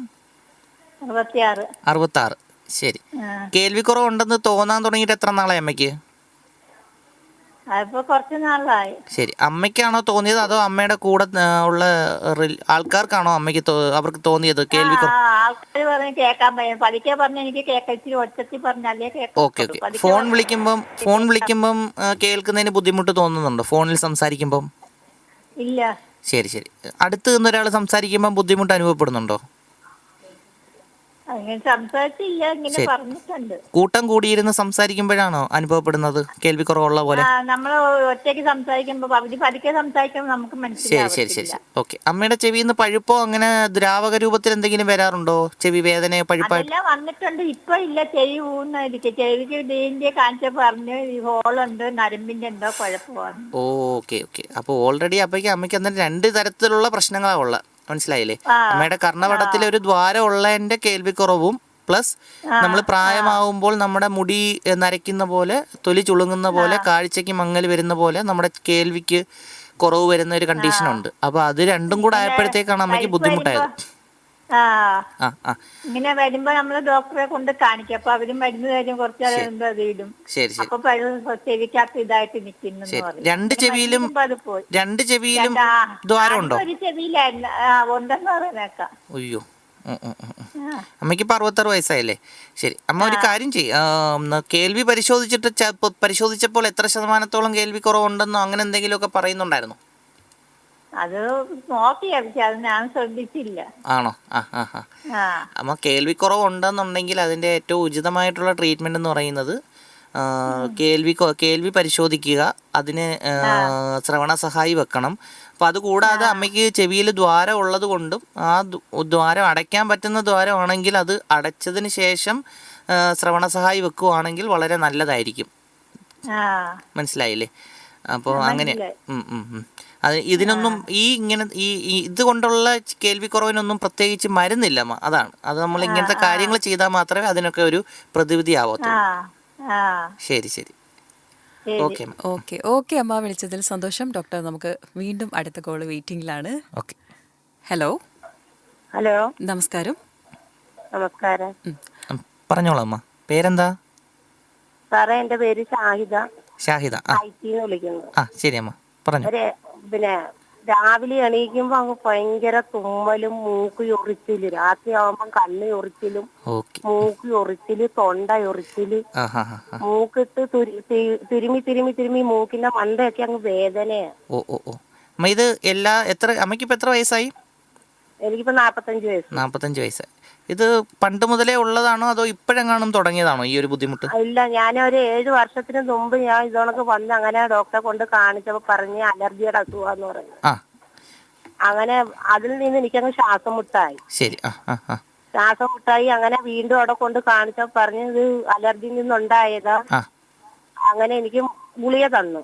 66. ശരി. കേൾവിക്കുറവുണ്ടെന്ന് തോന്നാൻ തുടങ്ങിയിട്ട് എത്ര നാളായി അമ്മയ്ക്ക്? അതിപ്പോ കുറച്ച് നാളായി. ശരി, അമ്മയ്ക്കാണോ തോന്നിയത് അതോ അമ്മയുടെ കൂടെ ഉള്ള ആൾക്കാർക്കാണോ അവർക്ക് തോന്നിയത് കേൾവിക്കുറവ്? ആൾക്കാർ പറഞ്ഞ് കേൾക്കാൻ പറ്റും. പതുക്കെ പറഞ്ഞ എനിക്ക് കേൾക്കാം, ഇച്ചിരി ഒച്ചത്തിൽ പറഞ്ഞാലേ ഓക്കെ ഓക്കെ. ഫോൺ വിളിക്കുമ്പം കേൾക്കുന്നതിന് ബുദ്ധിമുട്ട് തോന്നുന്നുണ്ടോ ഫോണിൽ സംസാരിക്കുമ്പം? ഇല്ല. ശരി ശരി. അടുത്ത് നിന്ന് ഒരാൾ സംസാരിക്കുമ്പം ബുദ്ധിമുട്ട് അനുഭവപ്പെടുന്നുണ്ടോ? അങ്ങനെ സംസാരിച്ചില്ല, ഇങ്ങനെ ശരി. പറഞ്ഞിട്ടുണ്ട്. കൂട്ടം കൂടിയിരുന്ന് സംസാരിക്കുമ്പോഴാണോ അനുഭവപ്പെടുന്നത് കേൾവിക്കുറവുള്ള പോലെ? നമ്മള് ഒറ്റയ്ക്ക് സംസാരിക്കുമ്പോ പതുക്കെ സംസാരിക്കുമ്പോ നമുക്ക് ശരി ശരി ശരി മനസ്സിലാവത്തില്ല. ശരി. ഓക്കെ. അമ്മയുടെ ചെവിയിൽ നിന്ന് പഴുപ്പോ അങ്ങനെ ദ്രാവക രൂപത്തിൽ എന്തെങ്കിലും വരാറുണ്ടോ? ചെവി വേദനയോ പഴുപ്പായിട്ട്? അതെല്ലാം വന്നിട്ടുണ്ട്. ഇപ്പൊ ഇല്ല, ചെവി ഊന്നായിരിക്കും. ചെവിക്ക് ഡീന്റെ കാണിച്ചപ്പോ പറഞ്ഞു ഈ ഹോളുണ്ട്, നരമ്പിന്റെ എന്തോ കുഴപ്പമാണ്. Okay okay. അപ്പോൾ ഓൾറെഡി അമ്മയ്ക്ക് അന്നേരം 2 തരത്തിലുള്ള പ്രശ്നങ്ങളാണ് ഉള്ളത്, മനസ്സിലായില്ലേ? അമ്മയുടെ കർണവടത്തിൽ ഒരു ദ്വാരം ഉള്ളതിന്റെ കേൾവിക്കുറവും പ്ലസ് നമ്മൾ പ്രായമാവുമ്പോൾ നമ്മുടെ മുടി നരയ്ക്കുന്ന പോലെ, തൊലി ചുളുങ്ങുന്ന പോലെ, കാഴ്ചയ്ക്ക് മങ്ങൽ വരുന്ന പോലെ നമ്മുടെ കേൾവിക്ക് കുറവ് വരുന്ന ഒരു കണ്ടീഷനുണ്ട്. അപ്പോൾ അത് രണ്ടും കൂടെ ആയപ്പോഴത്തേക്കാണ് അമ്മയ്ക്ക് ബുദ്ധിമുട്ടായത്. ആ ആ. ഇങ്ങനെ വരുമ്പോ നമ്മള് ഡോക്ടറെ കൊണ്ട് കാണിക്കും. അപ്പൊ അവരും മരുന്ന് തരും, കുറച്ചാൽ എന്തോ അത് ഇടും. ശരി ശരി അപ്പൊ ചെവിക്കകത്ത് ഇതായിട്ട് നിൽക്കുന്നു. ശരി. രണ്ട് ചെവിയിലും ദ്വാരം ഉണ്ടോ? ഒരു ചെവിയിലായിരുന്നു ഉണ്ടെന്ന് പറയുന്നേക്കാം. അയ്യോ. അമ്മയ്ക്ക് ഇപ്പോൾ 66 വയസ്സായല്ലേ? ശരി. അമ്മ ഒരു കാര്യം കേൾവി പരിശോധിച്ചപ്പോൾ എത്ര ശതമാനത്തോളം കേൾവി കുറവുണ്ടെന്നോ അങ്ങനെ എന്തെങ്കിലുമൊക്കെ പറയുന്നുണ്ടായിരുന്നു? അത് നോക്കിയാ, പക്ഷെ അത് ഞാൻ ശ്രദ്ധിച്ചില്ല. ആണോ? അമ്മ കേൾവിക്കുറവ് ഉണ്ടെന്നുണ്ടെങ്കിൽ അതിൻ്റെ ഏറ്റവും ഉചിതമായിട്ടുള്ള ട്രീറ്റ്മെൻറ്റ് എന്ന് പറയുന്നത് കേൾവി പരിശോധിക്കുക, അതിന് ശ്രവണ സഹായി വെക്കണം. അപ്പോൾ അതുകൂടാതെ അമ്മയ്ക്ക് ചെവിയിൽ ദ്വാരം ഉള്ളത് കൊണ്ടും ആ ദ്വാരം അടയ്ക്കാൻ പറ്റുന്ന ദ്വാരമാണെങ്കിൽ അത് അടച്ചതിന് ശേഷം ശ്രവണ സഹായി വെക്കുകയാണെങ്കിൽ വളരെ നല്ലതായിരിക്കും. മനസ്സിലായില്ലേ? അപ്പോൾ അങ്ങനെ അത് ഇതിനൊന്നും ഇതുകൊണ്ടുള്ള കേൾവിക്കുറവിനൊന്നും പ്രത്യേകിച്ച് മരുന്നില്ല അമ്മ. അതാണ് അത് നമ്മൾ ഇങ്ങനത്തെ കാര്യങ്ങൾ ചെയ്താൽ മാത്രമേ അതിനൊക്കെ ഒരു പ്രതിവിധി ആവത്തുള്ളൂ. ശരി ശരി. ഓക്കെ ഓക്കെ ഓക്കെ അമ്മ, വിളിച്ചതിൽ സന്തോഷം. ഡോക്ടർ, നമുക്ക് വീണ്ടും അടുത്ത കോള് വെയിറ്റിംഗിലാണ്. ഓക്കെ. ഹലോ. ഹലോ, നമസ്കാരം. നമസ്കാരം. പറഞ്ഞോളൂ അമ്മ, പേരെന്താ? സാറേ, എന്റെ പേര് ഷാഹിദ. ഷാഹിദ. വിളിക്കുന്നു. ശരി അമ്മ, പറഞ്ഞു. പിന്നെ രാവിലെ എണീക്കുമ്പോ അങ്ങ് ഭയങ്കര തുമ്മലും മൂക്ക് ചൊറിച്ചില്, രാത്രി ആവുമ്പോ കണ്ണ് ചൊറിച്ചിലും മൂക്ക് ചൊറിച്ചില്, തൊണ്ട ചൊറിച്ചില്, മൂക്കിട്ട് തിരുമി മൂക്കിന്റെ മണ്ടയൊക്കെ അങ്ങ് വേദനയാ. ഇത് അമ്മയ്ക്കിപ്പോ എത്ര വയസ്സായി? എനിക്കിപ്പോ 45 വയസ്സ്. 45 വയസ്സായി. ഇത് പണ്ട് മുതലേ ഉള്ളതാണോ അതോ ഇപ്പോഴെങ്ങാനും തുടങ്ങിയതാണോ ഈ ഒരു ബുദ്ധിമുട്ട്? ഇല്ല, ഞാനൊരു 7 വർഷത്തിന് മുമ്പ് ഞാൻ ഇതോണക്ക് വന്ന് അങ്ങനെ ഡോക്ടറെ കൊണ്ട് കാണിച്ചപ്പോ പറഞ്ഞ് അലർജിയുടെ അസുഖാന്ന് പറഞ്ഞു. അങ്ങനെ അതിൽ നിന്ന് എനിക്കങ്ങ് ശ്വാസം മുട്ടായി. ശരി. ശ്വാസം മുട്ടായി. അങ്ങനെ വീണ്ടും അവിടെ കൊണ്ട് കാണിച്ചപ്പോ പറഞ്ഞു ഇത് അലർജിയിൽ നിന്നുണ്ടായതാ. അങ്ങനെ എനിക്ക് ഗുളിക തന്നു.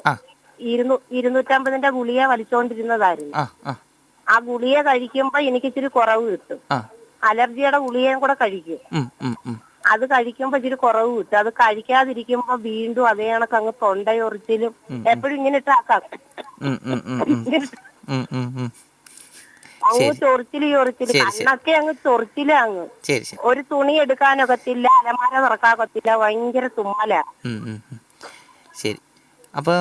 250ന്റെ ഗുളിക വലിച്ചോണ്ടിരുന്നതായിരുന്നു. ആ ഗുളിക കഴിക്കുമ്പോ എനിക്ക് ഇച്ചിരി കുറവ് കിട്ടും. അലർജിയുടെ ഗുളികയും കൂടെ കഴിക്കും. അത് കഴിക്കുമ്പോ ഇച്ചിരി കുറവ് കിട്ടും. അത് കഴിക്കാതിരിക്കുമ്പോ വീണ്ടും അതേ കണക്ക് അങ്ങ് തൊണ്ടയൊറിച്ചിലും എപ്പോഴും ഇങ്ങനെ ഇട്ടാക്കാം. അങ്ങ് ചൊറിച്ചില് കണ്ണൊക്കെ അങ്ങ് ചൊറിച്ചില് അങ്ങ്. ഒരു തുണി എടുക്കാനൊക്കത്തില്ല, അലമാര തുറക്കാനൊക്കത്തില്ല, ഭയങ്കര തുമ്മല. ശരി. അപ്പൊ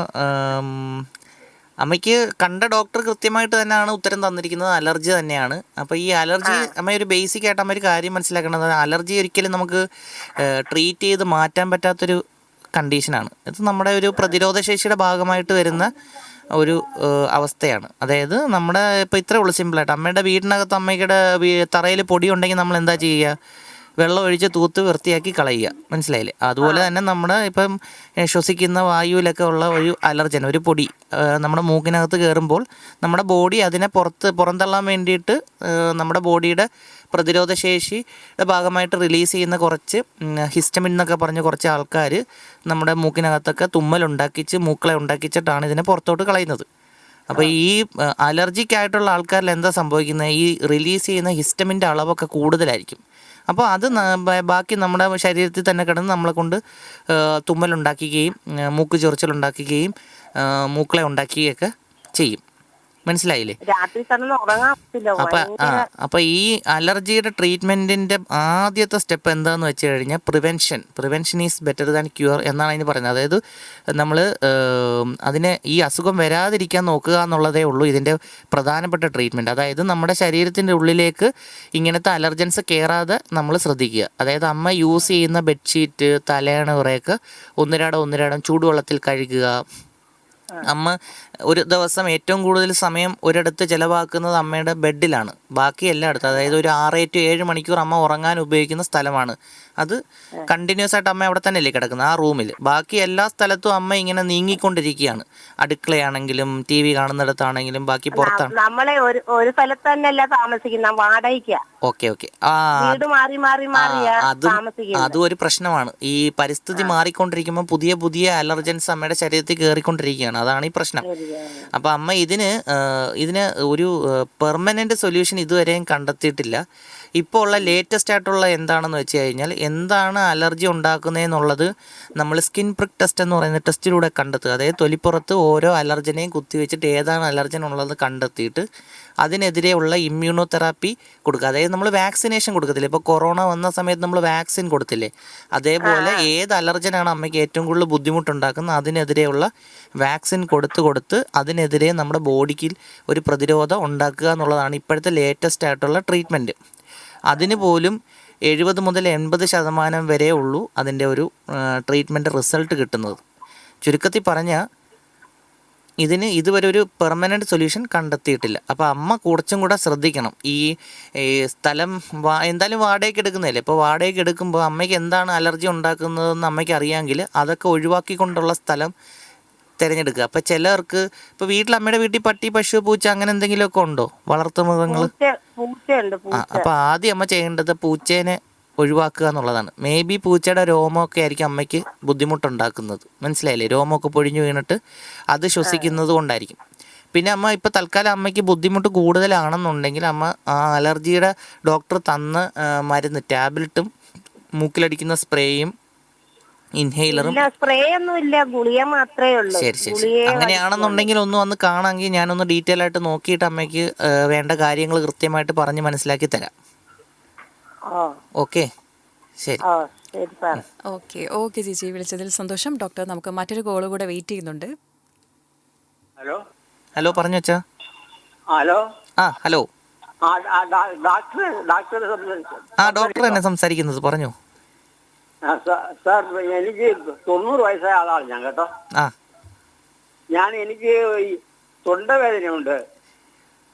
അമ്മയ്ക്ക് കണ്ട ഡോക്ടർ കൃത്യമായിട്ട് തന്നെയാണ് ഉത്തരം തന്നിരിക്കുന്നത്, അലർജി തന്നെയാണ്. അപ്പോൾ ഈ അലർജി അമ്മ ഒരു ബേസിക് ആയിട്ട് അമ്മ ഒരു കാര്യം മനസ്സിലാക്കേണ്ടത്, അലർജി ഒരിക്കലും നമുക്ക് ട്രീറ്റ് ചെയ്ത് മാറ്റാൻ പറ്റാത്തൊരു കണ്ടീഷനാണ്. ഇത് നമ്മുടെ ഒരു പ്രതിരോധ ശേഷിയുടെ ഭാഗമായിട്ട് വരുന്ന ഒരു അവസ്ഥയാണ്. അതായത് നമ്മുടെ ഇപ്പോൾ ഇത്രേ ഉള്ളൂ സിമ്പിളായിട്ട്. അമ്മയുടെ വീടിനകത്ത് അമ്മയുടെ തറയിൽ പൊടി ഉണ്ടെങ്കിൽ നമ്മൾ എന്താ ചെയ്യുക? വെള്ളം ഒഴിച്ച് തൂത്ത് വൃത്തിയാക്കി കളയുക. മനസ്സിലായില്ലേ? അതുപോലെ തന്നെ നമ്മുടെ ഇപ്പം ശ്വസിക്കുന്ന വായുവിലൊക്കെ ഉള്ള ഒരു അലർജൻ, ഒരു പൊടി നമ്മുടെ മൂക്കിനകത്ത് കയറുമ്പോൾ നമ്മുടെ ബോഡി അതിനെ പുറന്തള്ളാൻ വേണ്ടിയിട്ട് നമ്മുടെ ബോഡിയുടെ പ്രതിരോധ ശേഷിയുടെ ഭാഗമായിട്ട് റിലീസ് ചെയ്യുന്ന കുറച്ച് ഹിസ്റ്റമിൻ എന്നൊക്കെ പറഞ്ഞ് കുറച്ച് ആൾക്കാർ നമ്മുടെ മൂക്കിനകത്തൊക്കെ തുമ്മലുണ്ടാക്കിച്ച് മൂക്കളെ ഉണ്ടാക്കിച്ചിട്ടാണ് ഇതിനെ പുറത്തോട്ട് കളയുന്നത്. അപ്പോൾ ഈ അലർജിക്കായിട്ടുള്ള ആൾക്കാരിൽ എന്താ സംഭവിക്കുന്നത്? ഈ റിലീസ് ചെയ്യുന്ന ഹിസ്റ്റമിൻ്റെ അളവൊക്കെ കൂടുതലായിരിക്കും. അപ്പോൾ അത് ബാക്കി നമ്മുടെ ശരീരത്തിൽ തന്നെ കിടന്ന് നമ്മളെ കൊണ്ട് തുമ്മലുണ്ടാക്കുകയും മൂക്ക് ചൊറിച്ചിലുണ്ടാക്കുകയും മൂക്കളെ ഉണ്ടാക്കുകയൊക്കെ ചെയ്യും. മനസ്സിലായില്ലേ? രാത്രി കിടന്ന് ഉറങ്ങാൻ പറ്റില്ല. അപ്പൊ ഈ അലർജിയുടെ ട്രീറ്റ്മെന്റിന്റെ ആദ്യത്തെ സ്റ്റെപ്പ് എന്താന്ന് വെച്ച് കഴിഞ്ഞാൽ prevention is better than cure എന്നാണ് അതിന് പറയുന്നത്. അതായത് നമ്മൾ അതിനെ ഈ അസുഖം വരാതിരിക്കാൻ നോക്കുക എന്നുള്ളതേ ഉള്ളൂ ഇതിന്റെ പ്രധാനപ്പെട്ട ട്രീറ്റ്മെന്റ്. അതായത് നമ്മുടെ ശരീരത്തിന്റെ ഉള്ളിലേക്ക് ഇങ്ങനത്തെ അലർജൻസ് കയറാതെ നമ്മൾ ശ്രദ്ധിക്കുക. അതായത് അമ്മ യൂസ് ചെയ്യുന്ന ബെഡ്ഷീറ്റ്, തലയണ കുറേയൊക്കെ ഒന്നിരാടം ചൂടുവെള്ളത്തിൽ കഴുകുക. അമ്മ ഒരു ദിവസം ഏറ്റവും കൂടുതൽ സമയം ഒരിടത്ത് ചിലവാക്കുന്നത് അമ്മയുടെ ബെഡിലാണ്, ബാക്കി എല്ലായിടത്തും. അതായത് ഒരു 6 to 7 മണിക്കൂർ അമ്മ ഉറങ്ങാൻ ഉപയോഗിക്കുന്ന സ്ഥലമാണ് അത്. കണ്ടിന്യൂസ് ആയിട്ട് അമ്മ അവിടെ തന്നെയല്ലേ കിടക്കുന്നത്, ആ റൂമിൽ. ബാക്കി എല്ലാ സ്ഥലത്തും അമ്മ ഇങ്ങനെ നീങ്ങിക്കൊണ്ടിരിക്കുകയാണ്. അടുക്കളയാണെങ്കിലും TV കാണുന്നിടത്താണെങ്കിലും ബാക്കി പുറത്താണ്. നമ്മളെ ഒരു സ്ഥലത്ത് തന്നെയല്ല താമസിക്കുന്ന, വാടകയ്ക്ക. ഓക്കെ വീട് മാറി മാറി മാറിയാ താമസിക്കുന്നത്. അതും ഒരു പ്രശ്നമാണ്. ഈ പരിസ്ഥിതി മാറിക്കൊണ്ടിരിക്കുമ്പോൾ പുതിയ പുതിയ അലർജൻസ് അമ്മയുടെ ശരീരത്തിൽ കയറിക്കൊണ്ടിരിക്കുകയാണ്. അതാണ് ഈ പ്രശ്നം. അപ്പൊ അമ്മ ഇതിന് ഒരു പെർമനന്റ് സൊല്യൂഷൻ ഇതുവരെയും കണ്ടെത്തിയിട്ടില്ല. ഇപ്പോൾ ഉള്ള ലേറ്റസ്റ്റ് ആയിട്ടുള്ള എന്താണെന്ന് വെച്ച് കഴിഞ്ഞാൽ, എന്താണ് അലർജി ഉണ്ടാക്കുന്നതെന്നുള്ളത് നമ്മൾ സ്കിൻ പ്രിക് ടെസ്റ്റ് എന്ന് പറയുന്ന ടെസ്റ്റിലൂടെ കണ്ടെത്തുക. അതായത് തൊലിപ്പുറത്ത് ഓരോ അലർജനെയും കുത്തിവെച്ചിട്ട് ഏതാണ് അലർജൻ ഉള്ളത് കണ്ടെത്തിയിട്ട് അതിനെതിരെയുള്ള ഇമ്മ്യൂണോ തെറാപ്പി കൊടുക്കുക. അതായത് നമ്മൾ വാക്സിനേഷൻ കൊടുക്കത്തില്ലേ, ഇപ്പോൾ കൊറോണ വന്ന സമയത്ത് നമ്മൾ വാക്സിൻ കൊടുത്തില്ലേ, അതേപോലെ ഏത് അലർജനാണ് അമ്മയ്ക്ക് ഏറ്റവും കൂടുതൽ ബുദ്ധിമുട്ടുണ്ടാക്കുന്നത് അതിനെതിരെയുള്ള വാക്സിൻ കൊടുത്ത് അതിനെതിരെ നമ്മുടെ ബോഡിക്ക് ഒരു പ്രതിരോധം ഉണ്ടാക്കുക എന്നുള്ളതാണ് ഇപ്പോഴത്തെ ലേറ്റസ്റ്റ് ആയിട്ടുള്ള ട്രീറ്റ്മെൻറ്റ്. അതിന് പോലും 70 മുതൽ 80% വരെ ഉള്ളൂ അതിൻ്റെ ഒരു ട്രീറ്റ്മെൻറ്റ് റിസൾട്ട് കിട്ടുന്നത്. ചുരുക്കത്തിൽ പറഞ്ഞാൽ ഇതിന് ഇതുവരെ ഒരു പെർമനൻറ്റ് സൊല്യൂഷൻ കണ്ടെത്തിയിട്ടില്ല. അപ്പോൾ അമ്മ കുറച്ചും കൂടെ ശ്രദ്ധിക്കണം. ഈ സ്ഥലം എന്തായാലും വാടകയ്ക്ക് എടുക്കുന്നതല്ലേ, ഇപ്പോൾ വാടകയ്ക്ക് എടുക്കുമ്പോൾ അമ്മയ്ക്ക് എന്താണ് അലർജി ഉണ്ടാക്കുന്നതെന്ന് അമ്മയ്ക്ക് അറിയാമെങ്കിൽ അതൊക്കെ ഒഴിവാക്കിക്കൊണ്ടുള്ള സ്ഥലം തിരഞ്ഞെടുക്കുക. അപ്പം ചിലർക്ക് ഇപ്പോൾ അമ്മയുടെ വീട്ടിൽ പട്ടി, പശു, പൂച്ച അങ്ങനെ എന്തെങ്കിലുമൊക്കെ ഉണ്ടോ, വളർത്തുമൃഗങ്ങൾ? അപ്പോൾ ആദ്യം അമ്മ ചെയ്യേണ്ടത് പൂച്ചേനെ ഒഴിവാക്കുക എന്നുള്ളതാണ്. മേ ബി പൂച്ചയുടെ രോമമൊക്കെ ആയിരിക്കും അമ്മയ്ക്ക് ബുദ്ധിമുട്ടുണ്ടാക്കുന്നത്, മനസ്സിലായില്ലേ? രോമമൊക്കെ പൊഴിഞ്ഞു വീണിട്ട് അത് ശ്വസിക്കുന്നത് കൊണ്ടായിരിക്കും. പിന്നെ അമ്മ ഇപ്പോൾ തൽക്കാലം അമ്മയ്ക്ക് ബുദ്ധിമുട്ട് കൂടുതലാണെന്നുണ്ടെങ്കിൽ അമ്മ ആ അലർജിയുടെ ഡോക്ടർ തന്ന മരുന്ന്, ടാബ്ലറ്റും മൂക്കിലടിക്കുന്ന സ്പ്രേയും ഇൻഹെയിലറും. സ്പ്രേ ഒന്നും ഇല്ല, ഗുളിക മാത്രമേ ഉള്ളൂ. ശരി. അങ്ങനെയാണെന്നുണ്ടെങ്കിൽ ഒന്ന് വന്ന് കാണാമെങ്കിൽ ഞാനൊന്ന് ഡീറ്റെയിൽ ആയിട്ട് നോക്കിയിട്ട് അമ്മയ്ക്ക് വേണ്ട കാര്യങ്ങൾ കൃത്യമായിട്ട് പറഞ്ഞ് മനസ്സിലാക്കി തരാം. ഓക്കെ, ശരി. ഓക്കെ ചേച്ചി, വിളിച്ചതിൽ സന്തോഷം. ഡോക്ടർ, നമുക്ക് മറ്റൊരു കോള് കൂടെ വെയിറ്റ് ചെയ്യുന്നുണ്ട്. ഹലോ പറഞ്ഞു വെച്ചാ. ഹലോ. ഡോക്ടർ തന്നെ സംസാരിക്കുന്നത്, പറഞ്ഞു. സാർ, എനിക്ക് 90 വയസ്സായ ആളാണ് ഞാൻ കേട്ടോ. എനിക്ക് തൊണ്ടവേദനയുണ്ട്.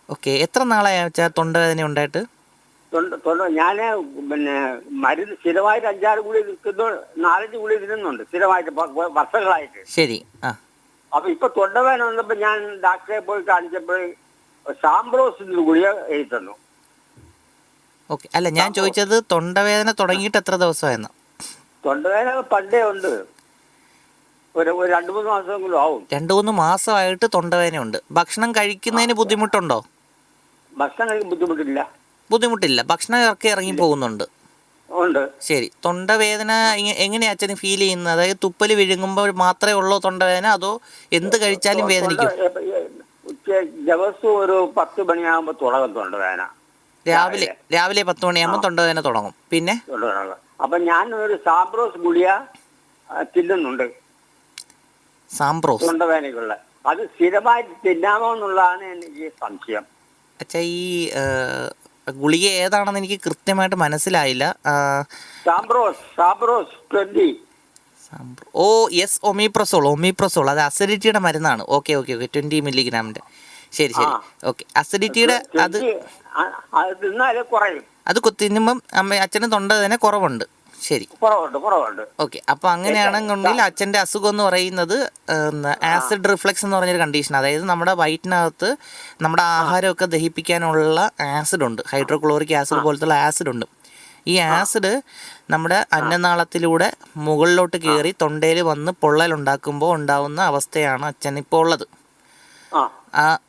ഓക്കെ, എത്ര നാളായ തൊണ്ടവേദന ഉണ്ടായിട്ട്? ഞാന് മരുന്ന് സ്ഥിരമായിട്ട് 5-6 ഗുളി 4-5 ഗുളി തിന്നുന്നുണ്ട് സ്ഥിരമായിട്ട് വർഷങ്ങളായിട്ട്. ശരി. അപ്പൊ ഇപ്പൊ തൊണ്ടവേദന വന്നപ്പോ ഞാൻ ഡോക്ടറെ പോയി കാണിച്ചപ്പോൾ സാംബ്രോസിന്റെ ഗുളിക എഴുതി തന്നു. ഓക്കെ, അല്ല ഞാൻ ചോദിച്ചത് തൊണ്ടവേദന തുടങ്ങിയിട്ട് എത്ര ദിവസമായെന്ന? തൊണ്ടവേദന പണ്ടേ ഉണ്ട്, ഒരു 2-3 മാസമെങ്കിലും ആവും. 2-3 മാസമായിട്ട് തൊണ്ടവേദന ഉണ്ട്. ഭക്ഷണം കഴിക്കുന്നതിന് ബുദ്ധിമുട്ടുണ്ടോ? ഭക്ഷണം കഴിക്കാൻ ബുദ്ധിമുട്ടില്ല. ഭക്ഷണം ഇറങ്ങി പോകുന്നുണ്ട്. ശരി. തൊണ്ടവേദന എങ്ങനെയാ അച്ഛന് ഫീൽ ചെയ്യുന്നത്? അതായത് തുപ്പല് വിഴുങ്ങുമ്പോൾ മാത്രമേ ഉള്ളൂ തൊണ്ടവേദന, അതോ എന്ത് കഴിച്ചാലും വേദനിക്കും? ദിവസം ഒരു 10 മണിയാകുമ്പോ തുടങ്ങും തൊണ്ടവേദന. രാവിലെ 10 മണിയാകുമ്പോൾ തൊണ്ടവേദന തുടങ്ങും. പിന്നെ അപ്പൊ ഞാൻ ഒരു സാംബ്രോസ് ഗുളിക തിന്നുന്നുണ്ട്, തൊണ്ടവേദനയ്ക്കുള്ള. അത് സ്ഥിരമായിട്ട് തിന്നാമോ എന്നുള്ളതാണ് എനിക്ക് സംശയം. അച്ഛാ, ഈ ഗുളിക ഏതാണെന്ന് എനിക്ക് കൃത്യമായിട്ട് മനസ്സിലായില്ല. സാംബ്രോസ് 20. Oh yes, omeprazole. അത് അസിഡിറ്റിയുടെ മരുന്നാണ്. ഓക്കെ 20 മില്ലിഗ്രാമിന്റെ. ശരി. ഓക്കെ, അസിഡിറ്റിയുടെ അത് തിന്നുമ്പം അച്ഛന് തൊണ്ടവേദന കുറവുണ്ട്. ശരി, കുറവുണ്ട്. ഓക്കെ. അപ്പൊ അങ്ങനെയാണെന്നുണ്ടെങ്കിൽ അച്ഛന്റെ അസുഖം എന്ന് പറയുന്നത് ആസിഡ് റിഫ്ലക്സ് എന്ന് പറഞ്ഞൊരു കണ്ടീഷൻ. അതായത് നമ്മുടെ വയറ്റിനകത്ത് നമ്മുടെ ആഹാരമൊക്കെ ദഹിപ്പിക്കാനുള്ള ആസിഡ് ഉണ്ട്, ഹൈഡ്രോക്ലോറിക് ആസിഡ് പോലത്തുള്ള ആസിഡ് ഉണ്ട്. ഈ ആസിഡ് നമ്മുടെ അന്നനാളത്തിലൂടെ മുകളിലോട്ട് കയറി തൊണ്ടയിൽ വന്ന് പൊള്ളലുണ്ടാക്കുമ്പോൾ ഉണ്ടാവുന്ന അവസ്ഥയാണ് അച്ഛൻ ഇപ്പോൾ ഉള്ളത്.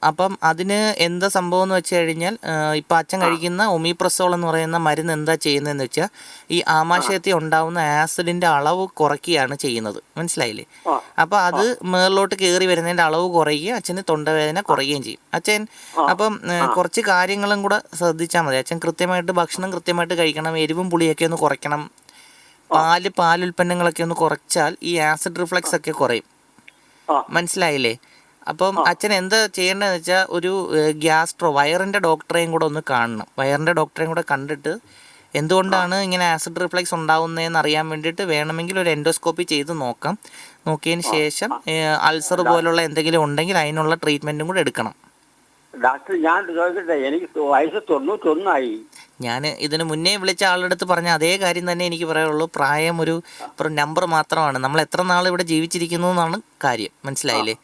അപ്പം അതിന് എന്താ സംഭവം എന്ന് വെച്ച് കഴിഞ്ഞാൽ ഇപ്പം അച്ഛൻ കഴിക്കുന്ന ഒമിപ്രസോൾ എന്ന് പറയുന്ന മരുന്ന് എന്താ ചെയ്യുന്നതെന്ന് വെച്ചാൽ ഈ ആമാശയത്തിൽ ഉണ്ടാവുന്ന ആസിഡിൻ്റെ അളവ് കുറയ്ക്കുകയാണ് ചെയ്യുന്നത്, മനസ്സിലായില്ലേ? അപ്പോൾ അത് മേളിലോട്ട് കയറി വരുന്നതിൻ്റെ അളവ് കുറയുകയും അച്ഛന് തൊണ്ടവേദന കുറയുകയും ചെയ്യും. അച്ഛൻ അപ്പം കുറച്ച് കാര്യങ്ങളും കൂടെ ശ്രദ്ധിച്ചാൽ മതി. അച്ഛൻ കൃത്യമായിട്ട് ഭക്ഷണം കൃത്യമായിട്ട് കഴിക്കണം, എരിവും പുളിയൊക്കെ ഒന്ന് കുറയ്ക്കണം, പാലുൽപ്പന്നങ്ങളൊക്കെ ഒന്ന് കുറച്ചാൽ ഈ ആസിഡ് റിഫ്ലക്സ് ഒക്കെ കുറയും, മനസ്സിലായില്ലേ? അപ്പം അച്ഛൻ എന്താ ചെയ്യേണ്ടതെന്ന് വെച്ചാൽ ഒരു വയറിൻ്റെ ഡോക്ടറെയും കൂടെ ഒന്ന് കാണണം. വയറിൻ്റെ ഡോക്ടറെയും കൂടെ കണ്ടിട്ട് എന്തുകൊണ്ടാണ് ഇങ്ങനെ ആസിഡ് റിഫ്ലക്സ് ഉണ്ടാവുന്നതെന്ന് അറിയാൻ വേണ്ടിയിട്ട് വേണമെങ്കിൽ ഒരു എൻഡോസ്കോപ്പി ചെയ്ത് നോക്കാം. നോക്കിയതിന് ശേഷം അൾസർ പോലുള്ള എന്തെങ്കിലും ഉണ്ടെങ്കിൽ അതിനുള്ള ട്രീറ്റ്മെൻറ്റും കൂടെ എടുക്കണം. ഡോക്ടർ ഞാൻ ചോദിക്കട്ടെ, എനിക്ക് വയസ്സ് 91 ഞാൻ ഇതിന് മുന്നേ വിളിച്ച ആളുടെ അടുത്ത് പറഞ്ഞ അതേ കാര്യം തന്നെ എനിക്ക് പറയാനുള്ളൂ. പ്രായം ഒരു നമ്പർ മാത്രമാണ്. നമ്മൾ എത്ര നാൾ ഇവിടെ ജീവിച്ചിരിക്കുന്നു എന്നാണ് കാര്യം, മനസ്സിലായില്ലേ?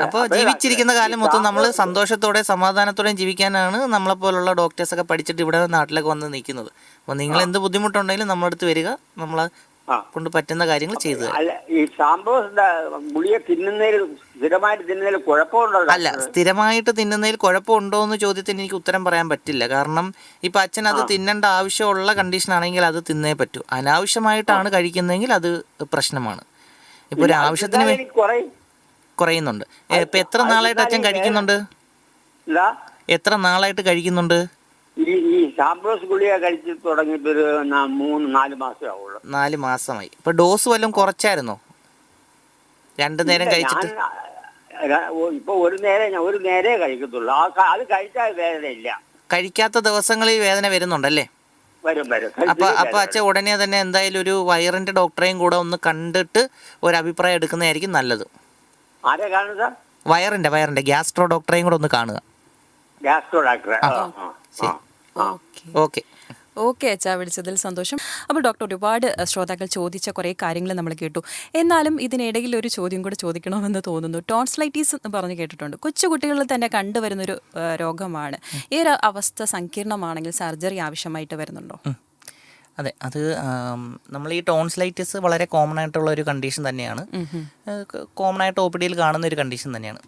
അപ്പോൾ ജീവിച്ചിരിക്കുന്ന കാലം മൊത്തം നമ്മൾ സന്തോഷത്തോടെ സമാധാനത്തോടെയും ജീവിക്കാനാണ് നമ്മളെപ്പോലുള്ള ഡോക്ടേഴ്സൊക്കെ പഠിച്ചിട്ട് ഇവിടെ നാട്ടിലൊക്കെ വന്ന് നിൽക്കുന്നത്. അപ്പോൾ നിങ്ങൾ എന്ത് ബുദ്ധിമുട്ടുണ്ടെങ്കിലും നമ്മുടെ അടുത്ത് വരിക, നമ്മൾ കൊണ്ട് പറ്റുന്ന കാര്യങ്ങൾ ചെയ്തു തരാം. അല്ല, ഈ സാംബോസിന്റെ ഗുളിക തിന്നുന്നതിൽ സ്ഥിരമായിട്ട് തിന്നുന്നതിൽ കുഴപ്പമുണ്ടോ? അല്ല, സ്ഥിരമായിട്ട് തിന്നുന്നതിൽ കുഴപ്പമുണ്ടോ എന്ന് ചോദ്യത്തിന് എനിക്ക് ഉത്തരം പറയാൻ പറ്റില്ല. കാരണം ഇപ്പം അച്ഛൻ അത് തിന്നേണ്ട ആവശ്യമുള്ള കണ്ടീഷൻ ആണെങ്കിൽ അത് തിന്നേ പറ്റൂ. അനാവശ്യമായിട്ടാണ് കഴിക്കുന്നതെങ്കിൽ അത് പ്രശ്നമാണ്. ഇപ്പൊ ഒരു ആവശ്യത്തിന് കുറയുന്നുണ്ട്. ഇപ്പൊ എത്ര നാളായിട്ട് അച്ഛൻ കഴിക്കുന്നുണ്ട്? എത്ര നാളായിട്ട് കഴിക്കുന്നുണ്ട്? ഈ സാംബ്രോസ് ഗുളിക കഴിച്ച് തുടങ്ങിയിട്ട് ഒരു 3-4 മാസമേ ആവുള്ളൂ. 4 മാസമായി. ഇപ്പൊ ഡോസ് വല്ലതും കുറച്ചായിരുന്നോ? 2 നേരം കഴിച്ചിട്ട്? ഇപ്പൊ ഒരു നേരേ കഴിക്കത്തുള്ളൂ. അത് കഴിച്ചാൽ വേദനയില്ല. കഴിക്കാത്ത ദിവസങ്ങളിൽ വേദന വരുന്നുണ്ടല്ലേ? വരും. അപ്പൊ അച്ഛൻ ഉടനെ തന്നെ എന്തായാലും ഒരു വയറിന്റെ ഡോക്ടറെയും കൂടെ ഒന്ന് കണ്ടിട്ട് ഒരു അഭിപ്രായം എടുക്കുന്നതായിരിക്കും നല്ലത്. ആരെ കാണുക? വയറിന്റെ ഗ്യാസ്ട്രോ ഡോക്ടറെയും കൂടെ ഒന്ന് കാണുക. ഗ്യാസ്ട്രോ ഡോക്ടറെ? ഓക്കെ അച്ഛാ, വിളിച്ചതിൽ സന്തോഷം. അപ്പോൾ ഡോക്ടർ, ഒരുപാട് ശ്രോതാക്കൾ ചോദിച്ച കുറേ കാര്യങ്ങൾ നമ്മൾ കേട്ടു. എന്നാലും ഇതിനിടയിൽ ഒരു ചോദ്യം കൂടെ ചോദിക്കണമെന്ന് തോന്നുന്നു. ടോൺസിലൈറ്റീസ് എന്ന് പറഞ്ഞ് കേട്ടിട്ടുണ്ട്. കൊച്ചുകുട്ടികളിൽ തന്നെ കണ്ടുവരുന്നൊരു രോഗമാണ്. ഈ ഒരു അവസ്ഥ സങ്കീർണമാണെങ്കിൽ സർജറി ആവശ്യമായിട്ട് വരുന്നുണ്ടോ? അതെ, അത് നമ്മൾ ഈ ടോൺസിലൈറ്റിസ് വളരെ കോമൺ ആയിട്ടുള്ള ഒരു കണ്ടീഷൻ തന്നെയാണ്. കോമൺ ആയിട്ട് OPD കാണുന്ന ഒരു കണ്ടീഷൻ തന്നെയാണ്.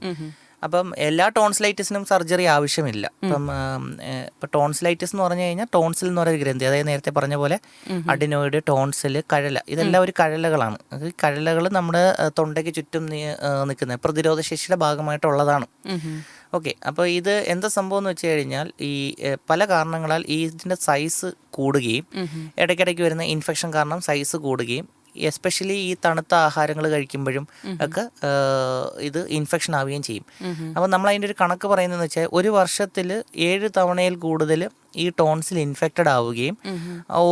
അപ്പം എല്ലാ ടോൺസിലൈറ്റിസിനും സർജറി ആവശ്യമില്ല. ഇപ്പം ടോൺസിലൈറ്റിസ് എന്ന് പറഞ്ഞു കഴിഞ്ഞാൽ ടോൺസിൽ എന്ന് പറയുന്ന ഗ്രന്ഥി, അതായത് നേരത്തെ പറഞ്ഞ പോലെ അഡിനോയിഡ്, ടോൺസിൽ, കഴല, ഇതെല്ലാം ഒരു കഴലകളാണ്. ഈ കഴലകൾ നമ്മുടെ തൊണ്ടയ്ക്ക് ചുറ്റും നിൽക്കുന്ന പ്രതിരോധശേഷിയുടെ ഭാഗമായിട്ടുള്ളതാണ്. ഓക്കെ, അപ്പോൾ ഇത് എന്താ സംഭവം എന്ന് വെച്ച് കഴിഞ്ഞാൽ ഈ പല കാരണങ്ങളാൽ ഇതിൻ്റെ സൈസ് കൂടുകയും ഇടയ്ക്കിടയ്ക്ക് വരുന്ന ഇൻഫെക്ഷൻ കാരണം സൈസ് കൂടുകയും എസ്പെഷ്യലി ഈ തണുത്ത ആഹാരങ്ങൾ കഴിക്കുമ്പോഴും ഒക്കെ ഇത് ഇൻഫെക്ഷൻ ആവുകയും ചെയ്യും. അപ്പോൾ നമ്മൾ അതിൻ്റെ ഒരു കണക്ക് പറയുന്നതെന്ന് വെച്ചാൽ ഒരു വർഷത്തിൽ 7 തവണയിൽ കൂടുതൽ ഈ ടോൺസിൽ ഇൻഫെക്റ്റഡ് ആവുകയും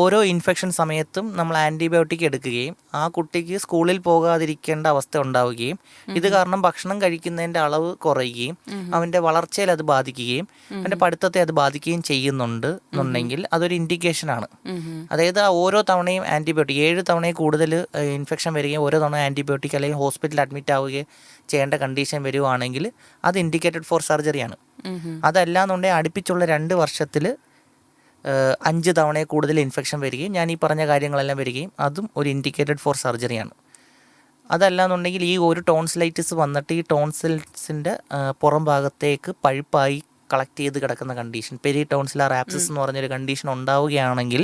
ഓരോ ഇൻഫെക്ഷൻ സമയത്തും നമ്മൾ ആൻറ്റിബയോട്ടിക് എടുക്കുകയും ആ കുട്ടിക്ക് സ്കൂളിൽ പോകാതിരിക്കേണ്ട അവസ്ഥ ഉണ്ടാവുകയും ഇത് കാരണം ഭക്ഷണം കഴിക്കുന്നതിൻ്റെ അളവ് കുറയുകയും അവൻ്റെ വളർച്ചയിൽ അത് ബാധിക്കുകയും അവൻ്റെ പഠിത്തത്തെ അത് ബാധിക്കുകയും ചെയ്യുന്നുണ്ട് എന്നുണ്ടെങ്കിൽ അതൊരു ഇൻഡിക്കേഷനാണ്. അതായത് ഓരോ തവണയും ആൻറ്റിബയോട്ടിക് 7 തവണയിൽ കൂടുതൽ ഇൻഫെക്ഷൻ വരികയും ഓരോ തവണ ആൻറ്റിബയോട്ടിക് അല്ലെങ്കിൽ ഹോസ്പിറ്റലിൽ അഡ്മിറ്റ് ആവുകയും ചെയ്യേണ്ട കണ്ടീഷൻ വരുവാണെങ്കിൽ അത് ഇൻഡിക്കേറ്റഡ് ഫോർ സർജറിയാണ്. അതല്ല എന്നുണ്ടെങ്കിൽ അടുപ്പിച്ചുള്ള 2 വർഷത്തിൽ 5 തവണയിൽ കൂടുതൽ ഇൻഫെക്ഷൻ വരികയും ഞാൻ ഈ പറഞ്ഞ കാര്യങ്ങളെല്ലാം വരികയും അതും ഒരു ഇൻഡിക്കേറ്റഡ് ഫോർ സർജറിയാണ്. അതല്ല എന്നുണ്ടെങ്കിൽ ഈ ഒരു ടോൺസിലൈറ്റിസ് വന്നിട്ട് ഈ ടോൺസിൽസിൻ്റെ പുറം ഭാഗത്തേക്ക് പഴുപ്പായി കളക്ട് ചെയ്ത് കിടക്കുന്ന കണ്ടീഷൻ, പെരി ടോൺസിലാർ ആപ്സിസ് എന്ന് പറഞ്ഞൊരു കണ്ടീഷൻ ഉണ്ടാവുകയാണെങ്കിൽ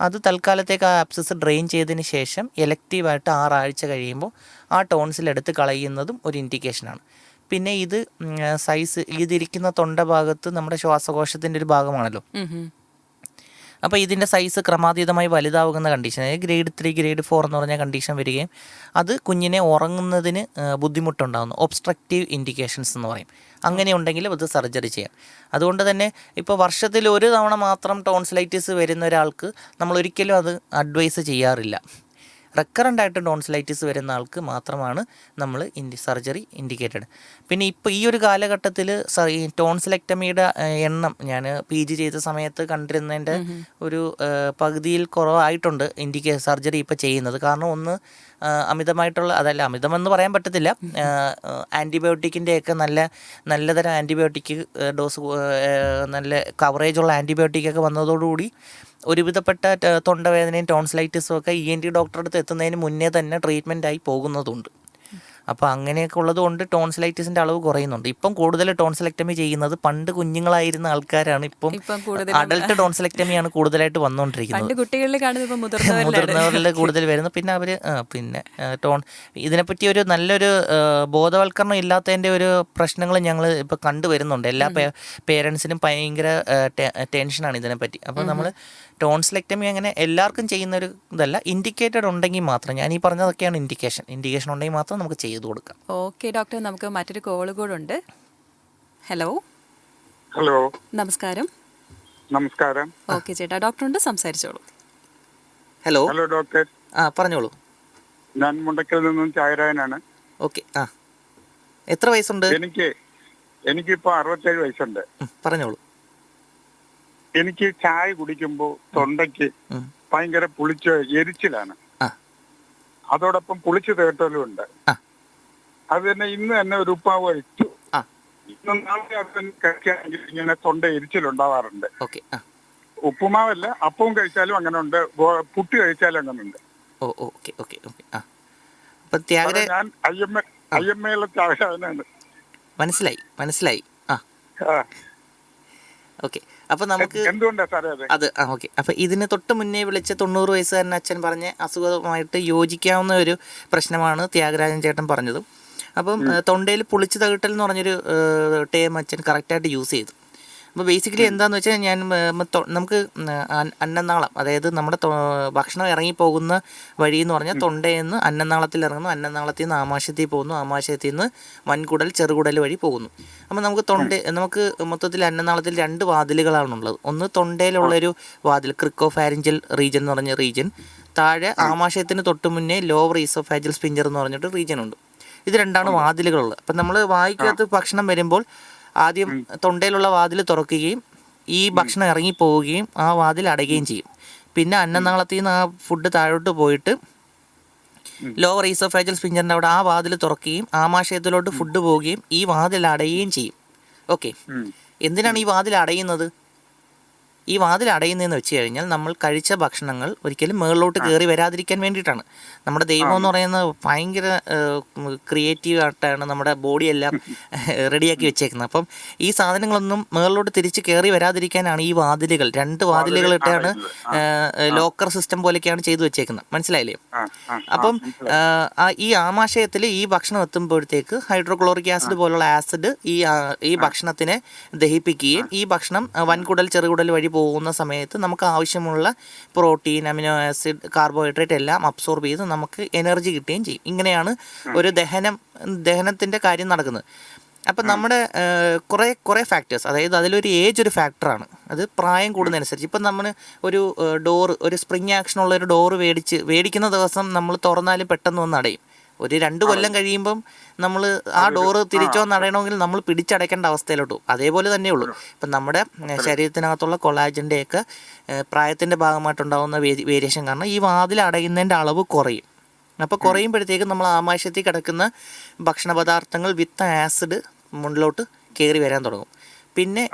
അത് തൽക്കാലത്തേക്ക് ആ ആപ്സിസ് ഡ്രെയിൻ ചെയ്തതിന് ശേഷം എലക്റ്റീവായിട്ട് 6 ആഴ്ച കഴിയുമ്പോൾ ആ ടോൺസിൽ എടുത്ത് കളയുന്നതും ഒരു ഇൻഡിക്കേഷനാണ്. പിന്നെ ഇത് സൈസ് ഇതിരിക്കുന്ന തൊണ്ട ഭാഗത്ത് നമ്മുടെ ശ്വാസകോശത്തിൻ്റെ ഒരു ഭാഗമാണല്ലോ. അപ്പോൾ ഇതിൻ്റെ സൈസ് ക്രമാതീതമായി വലുതാവുന്ന കണ്ടീഷൻ, അതായത് ഗ്രേഡ് 3 ഗ്രേഡ് 4 എന്ന് പറഞ്ഞ കണ്ടീഷൻ വരികയും അത് കുഞ്ഞിനെ ഉറങ്ങുന്നതിന് ബുദ്ധിമുട്ടുണ്ടാകുന്നു. ഒബ്സ്ട്രക്റ്റീവ് ഇൻഡിക്കേഷൻസ് എന്ന് പറയും. അങ്ങനെ ഉണ്ടെങ്കിൽ അത് സർജറി ചെയ്യാം. അതുകൊണ്ട് തന്നെ ഇപ്പോൾ വർഷത്തിൽ 1 തവണ മാത്രം ടോൺസിലൈറ്റിസ് വരുന്ന ഒരാൾക്ക് നമ്മൾ ഒരിക്കലും അത് അഡ്വൈസ് ചെയ്യാറില്ല. റെക്കറൻ്റ് ആയിട്ട് ടോൺസിലൈറ്റിസ് വരുന്ന ആൾക്ക് മാത്രമാണ് നമ്മൾ സർജറി ഇൻഡിക്കേറ്റഡ്. പിന്നെ ഇപ്പോൾ ഈ ഒരു കാലഘട്ടത്തിൽ ഈ ടോൺസിലെക്ടമിയുടെ എണ്ണം ഞാൻ PG ചെയ്ത സമയത്ത് കണ്ടിരുന്നതിൻ്റെ ഒരു പകുതിയിൽ കുറവായിട്ടുണ്ട് സർജറി ഇപ്പോൾ ചെയ്യുന്നത്. കാരണം ഒന്ന് അമിതമായിട്ടുള്ള, അതല്ല അമിതമെന്ന് പറയാൻ പറ്റത്തില്ല, ആൻറ്റിബയോട്ടിക്കിൻ്റെയൊക്കെ നല്ലതരം ആൻറ്റിബയോട്ടിക് ഡോസ്, നല്ല കവറേജുള്ള ആൻറ്റിബയോട്ടിക്കൊക്കെ വന്നതോടുകൂടി ഒരുവിധപ്പെട്ട തൊണ്ടവേദനയും ടോൺസിലൈറ്റിസും ഒക്കെ ENT ഡോക്ടറെ അടുത്ത് എത്തുന്നതിന് മുന്നേ തന്നെ ട്രീറ്റ്മെൻറ്റായി പോകുന്നതുണ്ട്. അപ്പോൾ അങ്ങനെയൊക്കെ ഉള്ളതുകൊണ്ട് ടോൺസിലൈറ്റിസിൻ്റെ അളവ് കുറയുന്നുണ്ട്. ഇപ്പം കൂടുതൽ ടോൺസിലക്ടമി ചെയ്യുന്നത് പണ്ട് കുഞ്ഞുങ്ങളായിരുന്ന ആൾക്കാരാണ്. ഇപ്പം അഡൾട്ട് ടോൺസിലക്ടമിയാണ് കൂടുതലായിട്ട് വന്നുകൊണ്ടിരിക്കുന്നത്. പണ്ട് കുട്ടികളിൽ കാണുന്നത് ഇപ്പം മുതിർന്നവരിൽ കൂടുതൽ വരുന്നു. പിന്നെ അവർ പിന്നെ ഇതിനെപ്പറ്റി ഒരു നല്ലൊരു ബോധവൽക്കരണം ഇല്ലാത്തതിൻ്റെ ഒരു പ്രശ്നങ്ങൾ ഞങ്ങൾ ഇപ്പോൾ കണ്ടുവരുന്നുണ്ട്. എല്ലാ പേരൻസിനും ഭയങ്കര ടെൻഷനാണ് ഇതിനെപ്പറ്റി. അപ്പോൾ നമ്മൾ ടോൺസിലക്ടമി അങ്ങനെ എല്ലാവർക്കും ചെയ്യുന്ന ഒരു ഇതല്ല. ഇൻഡിക്കേറ്റഡ് ഉണ്ടെങ്കിൽ മാത്രം, ഞാൻ ഈ പറഞ്ഞതൊക്കെയാണ് ഇൻഡിക്കേഷൻ ഉണ്ടെങ്കിൽ മാത്രം നമുക്ക് ചെയ്തു കൊടുക്കാം. ഓക്കെ ഡോക്ടർ, നമുക്ക് മറ്റൊരു കോള് കൂടെ ഉണ്ട്. ഹലോ. ഹലോ, നമസ്കാരം. നമസ്കാരം. ഓക്കെ ചേട്ടാ, ഡോക്ടറുണ്ട്, സംസാരിച്ചോളൂ. ഹലോ. Hello doctor. പറഞ്ഞോളൂ. ഞാൻ മുണ്ടക്കൽ നിന്നും ചായരായനാണ്. ഓക്കെ. എത്ര വയസ്സുണ്ട്? എനിക്കിപ്പോ 67 വയസ്സുണ്ട്. പറഞ്ഞോളൂ. എനിക്ക് ചായ കുടിക്കുമ്പോ തൊണ്ടയ്ക്ക് ഭയങ്കര എരിച്ചിലാണ്. അതോടൊപ്പം പുളിച്ചു തേട്ടലും ഉണ്ട്. അത് തന്നെ ഇന്ന് തന്നെ ഒരു ഉപ്പാവ് കഴിച്ചു. ഇന്ന് നാളെ അത് കഴിക്കുകയാണെങ്കിൽ ഇങ്ങനെ തൊണ്ട എരിച്ചിലുണ്ടാവാറുണ്ട്. ഉപ്പുമാവല്ല, അപ്പവും കഴിച്ചാലും അങ്ങനെ ഉണ്ട്, പുട്ട് കഴിച്ചാലും അങ്ങനെ ഉണ്ട്. ഞാൻ അയ്യമ്മയുള്ള ചായനാണ്. മനസ്സിലായി. ഓക്കെ. അപ്പോൾ നമുക്ക് അത് ഓക്കെ. അപ്പോൾ ഇതിന് തൊട്ട് മുന്നേ വിളിച്ച 90 വയസ്സുകാരൻ അച്ഛൻ പറഞ്ഞ അസുഖമായിട്ട് യോജിക്കാവുന്ന ഒരു പ്രശ്നമാണ് ത്യാഗരാജൻ ചേട്ടൻ പറഞ്ഞതും. അപ്പം തൊണ്ടയിൽ പുളിച്ചു തകിട്ടൽ എന്ന് പറഞ്ഞൊരു ടേം അച്ഛൻ കറക്റ്റായിട്ട് യൂസ് ചെയ്തു. അപ്പോൾ ബേസിക്കലി എന്താണെന്ന് വെച്ചാൽ നമുക്ക് അന്നനാളം, അതായത് നമ്മുടെ ഭക്ഷണം ഇറങ്ങിപ്പോകുന്ന വഴി എന്ന് പറഞ്ഞാൽ തൊണ്ടയിൽ നിന്ന് അന്നനാളത്തിൽ ഇറങ്ങുന്നു, അന്നനാളത്തിൽ നിന്ന് ആമാശയത്തിൽ പോകുന്നു, ആമാശയത്തിൽ നിന്ന് വൻകുടൽ ചെറുകുടൽ വഴി പോകുന്നു. അപ്പോൾ നമുക്ക് മൊത്തത്തിൽ അന്നനാളത്തിൽ 2 വാതിലുകളാണുള്ളത്. ഒന്ന് തൊണ്ടയിലുള്ളൊരു വാതിൽ, ക്രിക്കോഫാരിഞ്ചൽ റീജൻ എന്ന് പറഞ്ഞ റീജൻ. താഴെ ആമാശയത്തിന് തൊട്ട് മുന്നേ ലോവർ ഈസോഫാജൽ സ്പിഞ്ചർ എന്ന് പറഞ്ഞിട്ട് റീജൻ ഉണ്ട്. ഇത് 2 വാതിലുകളുള്ളത്. അപ്പം നമ്മൾ വായിക്കകത്ത് ഭക്ഷണം വരുമ്പോൾ ആദ്യം തൊണ്ടയിലുള്ള വാതിൽ തുറക്കുകയും ഈ ഭക്ഷണം ഇറങ്ങിപ്പോവുകയും ആ വാതിൽ അടയുകയും ചെയ്യും. പിന്നെ അന്നനാളത്തിൽ നിന്ന് ആ ഫുഡ് താഴോട്ട് പോയിട്ട് ലോവർ ഈസോഫാജൽ സ്പിഞ്ചറിൻ്റെ അവിടെ ആ വാതിൽ തുറക്കുകയും ആമാശയത്തിലോട്ട് ഫുഡ് പോവുകയും ഈ വാതിൽ അടയുകയും ചെയ്യും. ഓക്കെ. എന്തിനാണ് ഈ വാതിൽ അടയുന്നത്? ഈ വാതിൽ അടയുന്നതെന്ന് വെച്ച് കഴിഞ്ഞാൽ നമ്മൾ കഴിച്ച ഭക്ഷണങ്ങൾ ഒരിക്കലും മുകളിലോട്ട് കയറി വരാതിരിക്കാൻ വേണ്ടിയിട്ടാണ്. നമ്മുടെ ദൈവം എന്ന് പറയുന്നത് ഭയങ്കര ക്രിയേറ്റീവ് ആയിട്ടാണ് നമ്മുടെ ബോഡിയെല്ലാം റെഡിയാക്കി വെച്ചേക്കുന്നത്. അപ്പം ഈ സാധനങ്ങളൊന്നും മുകളിലോട്ട് തിരിച്ച് കയറി വരാതിരിക്കാനാണ് ഈ വാതിലുകൾ, 2 വാതിലുകളിട്ടാണ് ലോക്കർ സിസ്റ്റം പോലെയൊക്കെയാണ് ചെയ്തു വെച്ചേക്കുന്നത്. മനസ്സിലായില്ലേ? അപ്പം ഈ ആമാശയത്തിൽ ഈ ഭക്ഷണം എത്തുമ്പോഴത്തേക്ക് ഹൈഡ്രോക്ലോറിക് ആസിഡ് പോലുള്ള ആസിഡ് ഈ ഭക്ഷണത്തിനെ ദഹിപ്പിക്കുകയും ഈ ഭക്ഷണം വൻകുടൽ ചെറുകുടൽ വഴി പോകുന്ന സമയത്ത് നമുക്ക് ആവശ്യമുള്ള പ്രോട്ടീൻ, അമിനോ ആസിഡ്, കാർബോഹൈഡ്രേറ്റ് എല്ലാം അബ്സോർബ് ചെയ്ത് നമുക്ക് എനർജി കിട്ടുകയും ചെയ്യും. ഇങ്ങനെയാണ് ഒരു ദഹനത്തിൻ്റെ കാര്യം നടക്കുന്നത്. അപ്പം നമ്മുടെ കുറേ ഫാക്ടേഴ്സ്, അതായത് അതിലൊരു ഏജ് ഒരു ഫാക്ടറാണ്. അത് പ്രായം കൂടുന്നതനുസരിച്ച് ഇപ്പം നമ്മൾ ഒരു സ്പ്രിങ് ആക്ഷനുള്ള ഒരു ഡോറ് മേടിക്കുന്ന ദിവസം നമ്മൾ തുറന്നാലും പെട്ടെന്ന് വന്ന് അടയും. ഒരു 2 കൊല്ലം കഴിയുമ്പം നമ്മൾ ആ ഡോറ് തിരിച്ചോ നടയണമെങ്കിൽ നമ്മൾ പിടിച്ചടയ്ക്കേണ്ട അവസ്ഥയിലോട്ട് പോകും. അതേപോലെ തന്നെയുള്ളൂ ഇപ്പം നമ്മുടെ ശരീരത്തിനകത്തുള്ള കൊളാജൻ്റെയൊക്കെ പ്രായത്തിൻ്റെ ഭാഗമായിട്ടുണ്ടാകുന്ന വേരിയേഷൻ കാരണം ഈ വാതിൽ അടയുന്നതിൻ്റെ അളവ് കുറയും. അപ്പോൾ കുറയുമ്പോഴത്തേക്കും നമ്മൾ ആമാശയത്തിൽ കിടക്കുന്ന ഭക്ഷണ പദാർത്ഥങ്ങൾ വിത്ത് ആസിഡ് മുകളിലോട്ട് കയറി വരാൻ തുടങ്ങും. പിന്നെ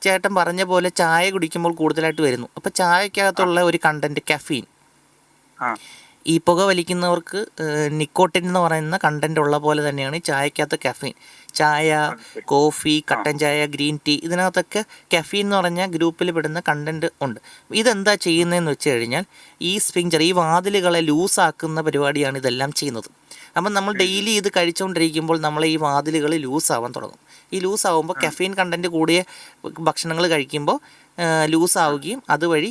ചേട്ടൻ പറഞ്ഞ പോലെ ചായ കുടിക്കുമ്പോൾ കൂടുതലായിട്ട് വരുന്നു. അപ്പോൾ ചായക്കകത്തുള്ള ഒരു കണ്ടൻറ്റ് കഫീൻ, ഈ പുക വലിക്കുന്നവർക്ക് നിക്കോട്ടിൻ എന്ന് പറയുന്ന കണ്ടന്റ് ഉള്ള പോലെ തന്നെയാണ് ചായക്കകത്ത് കഫീൻ. ചായ, കോഫി, കട്ടൻ ചായ, ഗ്രീൻ ടീ, ഇതിനകത്തൊക്കെ കഫീൻ എന്ന് പറഞ്ഞ ഗ്രൂപ്പിൽ പെടുന്ന കണ്ടന്റ് ഉണ്ട്. ഇതെന്താ ചെയ്യുന്നതെന്ന് വെച്ച് കഴിഞ്ഞാൽ ഈ സ്പിഞ്ചർ, ഈ വാതിലുകളെ ലൂസാക്കുന്ന പരിപാടിയാണ് ഇതെല്ലാം ചെയ്യുന്നത്. അപ്പം നമ്മൾ ഡെയിലി ഇത് കഴിച്ചുകൊണ്ടിരിക്കുമ്പോൾ നമ്മൾ ഈ വാതിലുകൾ ലൂസാവാൻ തുടങ്ങും. ഈ ലൂസാവുമ്പോൾ കഫീൻ കണ്ടന്റ് കൂടിയ ഭക്ഷണങ്ങൾ കഴിക്കുമ്പോൾ ലൂസാവുകയും അതുവഴി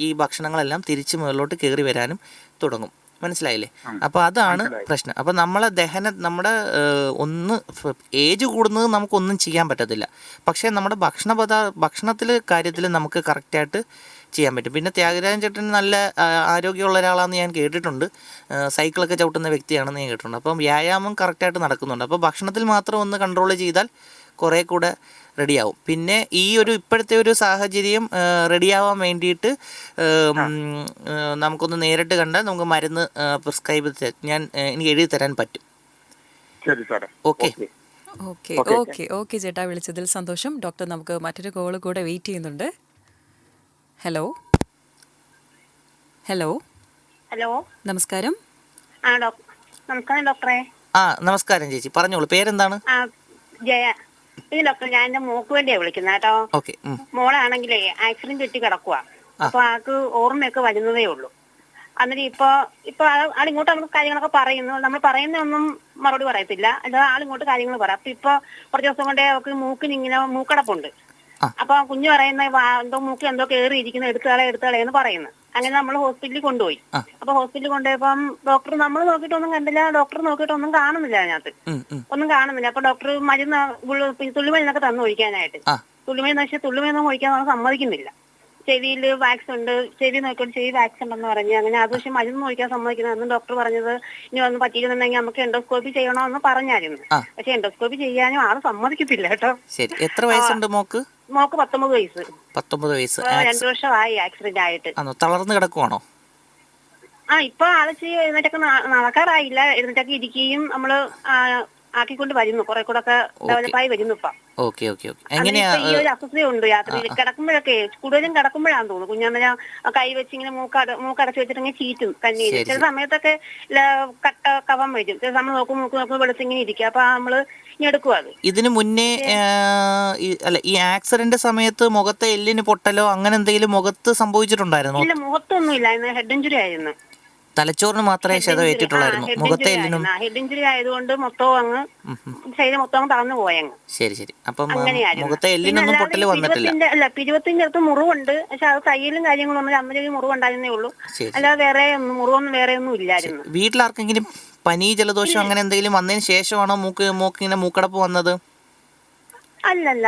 ഈ ഭക്ഷണങ്ങളെല്ലാം തിരിച്ച് മുകളിലോട്ട് കയറി വരാനും തുടങ്ങും. മനസ്സിലായില്ലേ? അപ്പോൾ അതാണ് പ്രശ്നം. അപ്പോൾ നമ്മുടെ ഏജ് കൂടുന്നത് നമുക്കൊന്നും ചെയ്യാൻ പറ്റത്തില്ല. പക്ഷേ നമ്മുടെ ഭക്ഷണത്തിൽ കാര്യത്തിൽ നമുക്ക് കറക്റ്റായിട്ട് ചെയ്യാൻ പറ്റും. പിന്നെ ത്യാഗരാജൻ ചേട്ടൻ നല്ല ആരോഗ്യമുള്ള ഒരാളാണെന്ന് ഞാൻ കേട്ടിട്ടുണ്ട്. സൈക്കിളൊക്കെ ചവിട്ടുന്ന വ്യക്തിയാണെന്ന് ഞാൻ കേട്ടിട്ടുണ്ട്. അപ്പം വ്യായാമം കറക്റ്റായിട്ട് നടക്കുന്നുണ്ട്. അപ്പോൾ ഭക്ഷണത്തിൽ മാത്രം ഒന്ന് കൺട്രോൾ ചെയ്താൽ കുറേ കൂടെ റെഡിയാവും. പിന്നെ ഈ ഇപ്പോഴത്തെ ഒരു സാഹചര്യം റെഡിയാവാൻ വേണ്ടിയിട്ട് നമുക്കൊന്ന് നേരിട്ട് കണ്ടാൽ നമുക്ക് മരുന്ന് പ്രിസ്ക്രൈബ് എനിക്ക് എഴുതി തരാൻ പറ്റും. ഓക്കെ ഓക്കെ ഓക്കെ ഓക്കെ ചേട്ടാ, വിളിച്ചതിൽ സന്തോഷം. ഡോക്ടർ, നമുക്ക് മറ്റൊരു കോള് കൂടെ വെയിറ്റ് ചെയ്യുന്നുണ്ട്. ഹലോ ഹലോ ഹലോ, നമസ്കാരം. നമസ്കാരം ഡോക്ടറെ. ആ നമസ്കാരം ചേച്ചി, പറഞ്ഞോളൂ, പേരെന്താണ്? ആ ജയ, ഇത് ഡോക്ടർ, ഞാൻ എന്റെ മോക്ക് വേണ്ടിയാ വിളിക്കുന്നത് കേട്ടോ. ഓക്കെ. മോളാണെങ്കിലേ ആക്സിഡന്റ് പറ്റി കിടക്കുക. അപ്പൊ ആൾക്ക് ഓർമ്മയൊക്കെ വരുന്നതേ ഉള്ളൂ. എന്നിട്ട് ഇപ്പൊ ആളിങ്ങോട്ട് നമുക്ക് കാര്യങ്ങളൊക്കെ പറയുന്നു. നമ്മൾ പറയുന്നൊന്നും മറുപടി പറയത്തില്ല, അല്ലാതെ ആളിങ്ങോട്ട് കാര്യങ്ങൾ പറയാം. അപ്പൊ ഇപ്പൊ കുറച്ച് ദിവസം കൊണ്ടേ അവർക്ക് മൂക്കിനിങ്ങനെ മൂക്കടപ്പുണ്ട്. അപ്പൊ കുഞ്ഞു പറയുന്ന എന്തോ മൂക്കിൽ എന്തോ കയറിയിരിക്കുന്ന എടുത്തുകളെ എന്ന് പറയുന്നു. അങ്ങനെ നമ്മൾ ഹോസ്പിറ്റലിൽ കൊണ്ടുപോയി. അപ്പൊ ഹോസ്പിറ്റലിൽ കൊണ്ടുപോയപ്പം ഡോക്ടർ നമ്മൾ നോക്കിയിട്ടൊന്നും കണ്ടില്ല, ഡോക്ടർ നോക്കിയിട്ടൊന്നും കാണുന്നില്ല അതിനകത്ത്, ഒന്നും കാണുന്നില്ല. അപ്പൊ ഡോക്ടർ മരുന്ന് തുള്ളിമരുന്നൊക്കെ തന്നു ഒഴിക്കാനായിട്ട്. തുള്ളിമരുന്ന് വെച്ചാൽ തുള്ളിമരുന്നൊന്നും ഒഴിക്കാൻ നമ്മൾ സമ്മതിക്കുന്നില്ല. ചെവിയിൽ വാക്സ് ഉണ്ട്, ചെവി നോക്കിയിട്ട് ചെവി വാക്സ് ഉണ്ടെന്ന് പറഞ്ഞ് അങ്ങനെ അത് പക്ഷെ മരുന്ന് നോക്കാൻ സമ്മതിക്കുന്നത്. അന്ന് ഡോക്ടർ പറഞ്ഞത് ഇനി ഒന്നും പറ്റിയിരുന്നുണ്ടെങ്കിൽ നമുക്ക് എൻഡോസ്കോപ്പി ചെയ്യണമെന്ന് പറഞ്ഞായിരുന്നു. പക്ഷെ എൻഡോസ്കോപ്പി ചെയ്യാനും ആള് സമ്മതിക്കത്തില്ല കേട്ടോ. ശരി, എത്ര വയസ്സുണ്ട് മോക്ക്? മോക്ക് 19 വയസ്സ്. 19 വയസ്സ്. 2 വർഷമായി ആക്സിഡന്റ് ആയിട്ട്. തളർന്ന് കിടക്കുവാണോ? ഇപ്പൊ ആളിച്ച് എഴുന്നേറ്റൊക്കെ നടക്കാറായില്ല, എഴുന്നേറ്റൊക്കെ ഇരിക്കുകയും നമ്മള് ആക്കിക്കൊണ്ട് വരുന്നു, കുറെ കൂടെ ഒക്കെ ഡെവലപ്പായി വരുന്നു ഇപ്പൊ. ഈ ഒരു അസ്വസ്ഥയുണ്ട് രാത്രിയിൽ കിടക്കുമ്പോഴൊക്കെ, കൂടുതലും കിടക്കുമ്പോഴാന്ന് തോന്നുന്നു. കുഞ്ഞമ്മ കൈ വെച്ച് ഇങ്ങനെ മൂക്കടച്ച് വെച്ചിട്ട് ചീറ്റും കണ്ണീര്. ചില സമയത്തൊക്കെ കവം വരും, ചില സമയം നോക്കും വെളുത്തിങ്ങനെ ഇരിക്കുക. അപ്പൊ നമ്മള് ഇനി എടുക്കും. അത് ഇതിനു മുന്നേ അല്ല, ഈ ആക്സിഡന്റ് സമയത്ത് മുഖത്തെ എല്ലിന് പൊട്ടലോ അങ്ങനെ എന്തെങ്കിലും മുഖത്ത് സംഭവിച്ചിട്ടുണ്ടായിരുന്നോ? ഇല്ല, മുഖത്തൊന്നും ഇല്ല, ഹെഡ് ഇഞ്ചുറി ആയിരുന്നു. തലച്ചോറിന് മാത്രമേ ക്ഷതമേറ്റിട്ടുള്ളായിരുന്നു, മുഖത്തെ എല്ലിനും. ഹെഡ് ഇഞ്ചുറി ആയതുകൊണ്ട് മൊത്തം അങ്ങ് ശരീരം മൊത്തം അങ്ങ് തളർന്നു പോയങ്ങ്. ശരി. അപ്പം മുഖത്തെ എല്ലിനൊന്നും പൊട്ടല് വന്നിട്ടില്ല? അല്ല, പിരിവത്തിന്റെ അടുത്ത് മുറിവുണ്ട്, പക്ഷെ അത് തയ്യലും കാര്യങ്ങളൊന്നും അന്നൊരു മുറിവുണ്ടായിരുന്നേ ഉള്ളൂ, അല്ലാതെ വേറെ മുറിവൊന്നും വേറെ ഒന്നും ഇല്ലായിരുന്നു. വീട്ടിലാർക്കെങ്കിലും പനി ജലദോഷം അങ്ങനെ എന്തെങ്കിലും വന്നതിന് ശേഷമാണോ മൂക്കിങ്ങനെ മൂക്കടപ്പ് വന്നത്? ഇല്ലല്ല,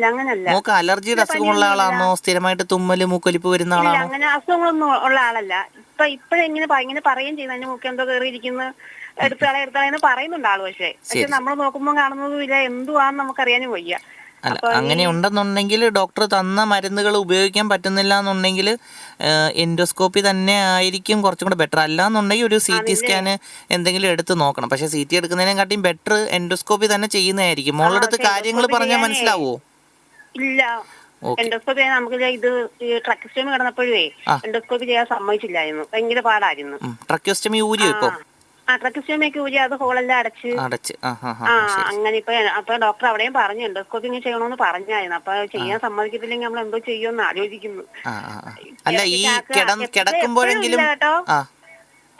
അങ്ങനല്ല. മൂക്ക് അലർജിയുടെ അസുഖമുള്ള ആളാണോ? സ്ഥിരമായിട്ട് തുമ്മല് മൂക്കൊലിപ്പ് വരുന്ന ആളാണോ? അങ്ങനെ അസുഖങ്ങളൊന്നും ഉള്ള ആളല്ല. ഇങ്ങനെ പറയുകയും ചെയ്യുന്നു, അതിന്റെ മൂക്ക് എന്തോ കയറിയിരിക്കുന്നു, എടുത്താളെന്ന് പറയുന്നുണ്ട് ആള്. പക്ഷെ നമ്മൾ നോക്കുമ്പോൾ കാണുന്നതും ഇല്ല, എന്തുവാന്ന് നമുക്കറിയാനും വയ്യ. അല്ല, അങ്ങനെ ഉണ്ടെന്നുണ്ടെങ്കിൽ ഡോക്ടർ തന്ന മരുന്നുകൾ ഉപയോഗിക്കാൻ പറ്റുന്നില്ല എന്നുണ്ടെങ്കിൽ എൻഡോസ്കോപ്പി തന്നെ ആയിരിക്കും കുറച്ചും കൂടെ ബെറ്റർ. അല്ലാന്നുണ്ടെങ്കിൽ ഒരു CT സ്കാന് എന്തെങ്കിലും എടുത്ത് നോക്കണം. പക്ഷെ CT എടുക്കുന്നതിനെക്കാട്ടിയും ബെറ്റർ എൻഡോസ്കോപ്പി തന്നെ ചെയ്യുന്നതായിരിക്കും. മോളുടെ അടുത്ത് കാര്യങ്ങൾ പറഞ്ഞാൽ മനസ്സിലാവോ? ഇല്ല, എൻഡോസ്കോപ്പി നമുക്ക് ഇത് ട്രക്കിസ്റ്റോമി കിടന്നപ്പോഴേ എൻഡോസ്കോപ്പി ചെയ്യാൻ സമ്മതിച്ചില്ലായിരുന്നു, ഭയങ്കര പാടായിരുന്നു. ട്രക്കിസ്റ്റോമി ഊരിയോ ഇപ്പൊ? ട്രക്കിസ്റ്റോമിയൊക്കെ ഊരി അത് ഹോളെല്ലാം അടച്ച് അങ്ങനെ. അപ്പൊ ഡോക്ടർ അവിടെയും പറഞ്ഞു എൻഡോസ്കോപ്പി ഇങ്ങനെ ചെയ്യണമെന്ന് പറഞ്ഞായിരുന്നു. അപ്പൊ ചെയ്യാൻ സമ്മതിക്കത്തില്ലെങ്കിൽ നമ്മൾ എന്തോ ചെയ്യുമെന്ന് ആലോചിക്കുന്നു. അല്ല, ഈ കിടക്കുമ്പോഴെങ്കിലും കേട്ടോ,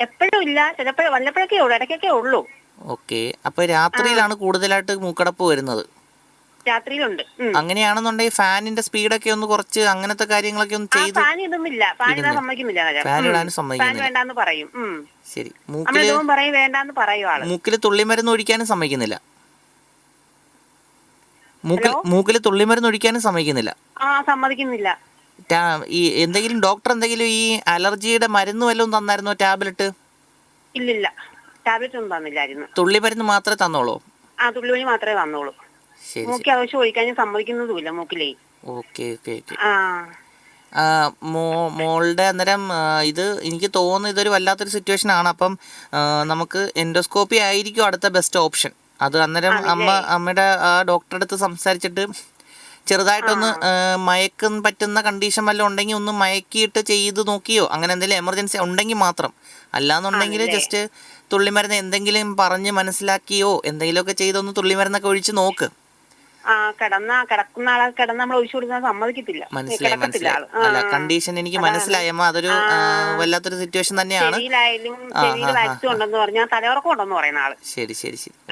എപ്പോഴും ഇല്ല, ചിലപ്പോഴും വല്ലപ്പോഴൊക്കെ ഉള്ളൂ, ഇടയ്ക്കൊക്കെ ഉള്ളൂ. ഓക്കെ. അപ്പൊ രാത്രിയിലാണ് കൂടുതലായിട്ട് മൂക്കടപ്പ് വരുന്നത്? രാത്രിയിലുണ്ട്. അങ്ങനെയാണെന്നുണ്ടെങ്കിൽ ഫാനിന്റെ സ്പീഡൊക്കെ ഒന്ന് കുറച്ച് അങ്ങനത്തെ കാര്യങ്ങളൊക്കെ ഒന്ന് ചെയ്ത്. ഫാൻ ഇടുന്നില്ല, ഫാൻ ഇടാൻ സമ്മതിക്കുന്നില്ല, ഫാൻ ഇടാനും സമ്മതിക്കുന്നില്ല. വേണ്ടാന്ന് പറയും. ശരി. പറയും വേണ്ടാന്ന് പറയും ആള്. മൂക്കില് തുള്ളിമരുന്ന് ഒഴിക്കാനും സമ്മതിക്കുന്നില്ല? മൂക്കില് തുള്ളിമരുന്ന് ഒഴിക്കാനും സമ്മതിക്കുന്നില്ല? സമ്മതിക്കുന്നില്ല. ഈ എന്തെങ്കിലും ഡോക്ടർ എന്തെങ്കിലും ഈ അലർജിയുടെ മരുന്ന് വല്ലതും തന്നായിരുന്നോ? ടാബ്ലറ്റ്? ഇല്ലില്ല, ടാബ്ലറ്റ് ഒന്നും തന്നില്ലായിരുന്നു. തുള്ളിമരുന്ന് മാത്രമേ തന്നോളൂ? തുള്ളിമരുന്ന് മാത്രമേ തന്നോളൂ. മൂക്കി ആവശ്യം ഒഴിക്കാൻ സമ്മതിക്കുന്നതുമില്ല മൂക്കിലേ. ഓക്കെ. മോളുടെ അന്നേരം ഇത് എനിക്ക് തോന്നുന്നു ഇതൊരു വല്ലാത്തൊരു സിറ്റുവേഷൻ ആണ്. അപ്പം നമുക്ക് എൻഡോസ്കോപ്പി ആയിരിക്കും അടുത്ത ബെസ്റ്റ് ഓപ്ഷൻ. അത് അന്നേരം അമ്മയുടെ ആ ഡോക്ടറെ അടുത്ത് സംസാരിച്ചിട്ട് ചെറുതായിട്ടൊന്ന് മയക്കാൻ പറ്റുന്ന കണ്ടീഷൻ വല്ലതും ഉണ്ടെങ്കിൽ ഒന്ന് മയക്കിയിട്ട് ചെയ്ത് നോക്കിയോ, അങ്ങനെ എന്തെങ്കിലും എമർജൻസി ഉണ്ടെങ്കിൽ മാത്രം. അല്ലാന്നുണ്ടെങ്കിൽ ജസ്റ്റ് തുള്ളിമരുന്ന് എന്തെങ്കിലും പറഞ്ഞ് മനസ്സിലാക്കിയോ എന്തെങ്കിലുമൊക്കെ ചെയ്തൊന്ന് തുള്ളിമരുന്നൊക്കെ ഒഴിച്ച് നോക്ക്. കിടക്കുന്ന ആളെ നമ്മൾ ഒഴിച്ചു കൊടുക്കാൻ സമ്മതിക്കത്തില്ല. മനസ്സിലായി. അല്ല, കണ്ടീഷൻ എനിക്ക് മനസ്സിലായി അമ്മ, അതൊരു വല്ലാത്തൊരു സിറ്റുവേഷൻ തന്നെയാണ്. തലയിറക്കം ഉണ്ടെന്ന് പറയുന്ന ആള്. ശരി.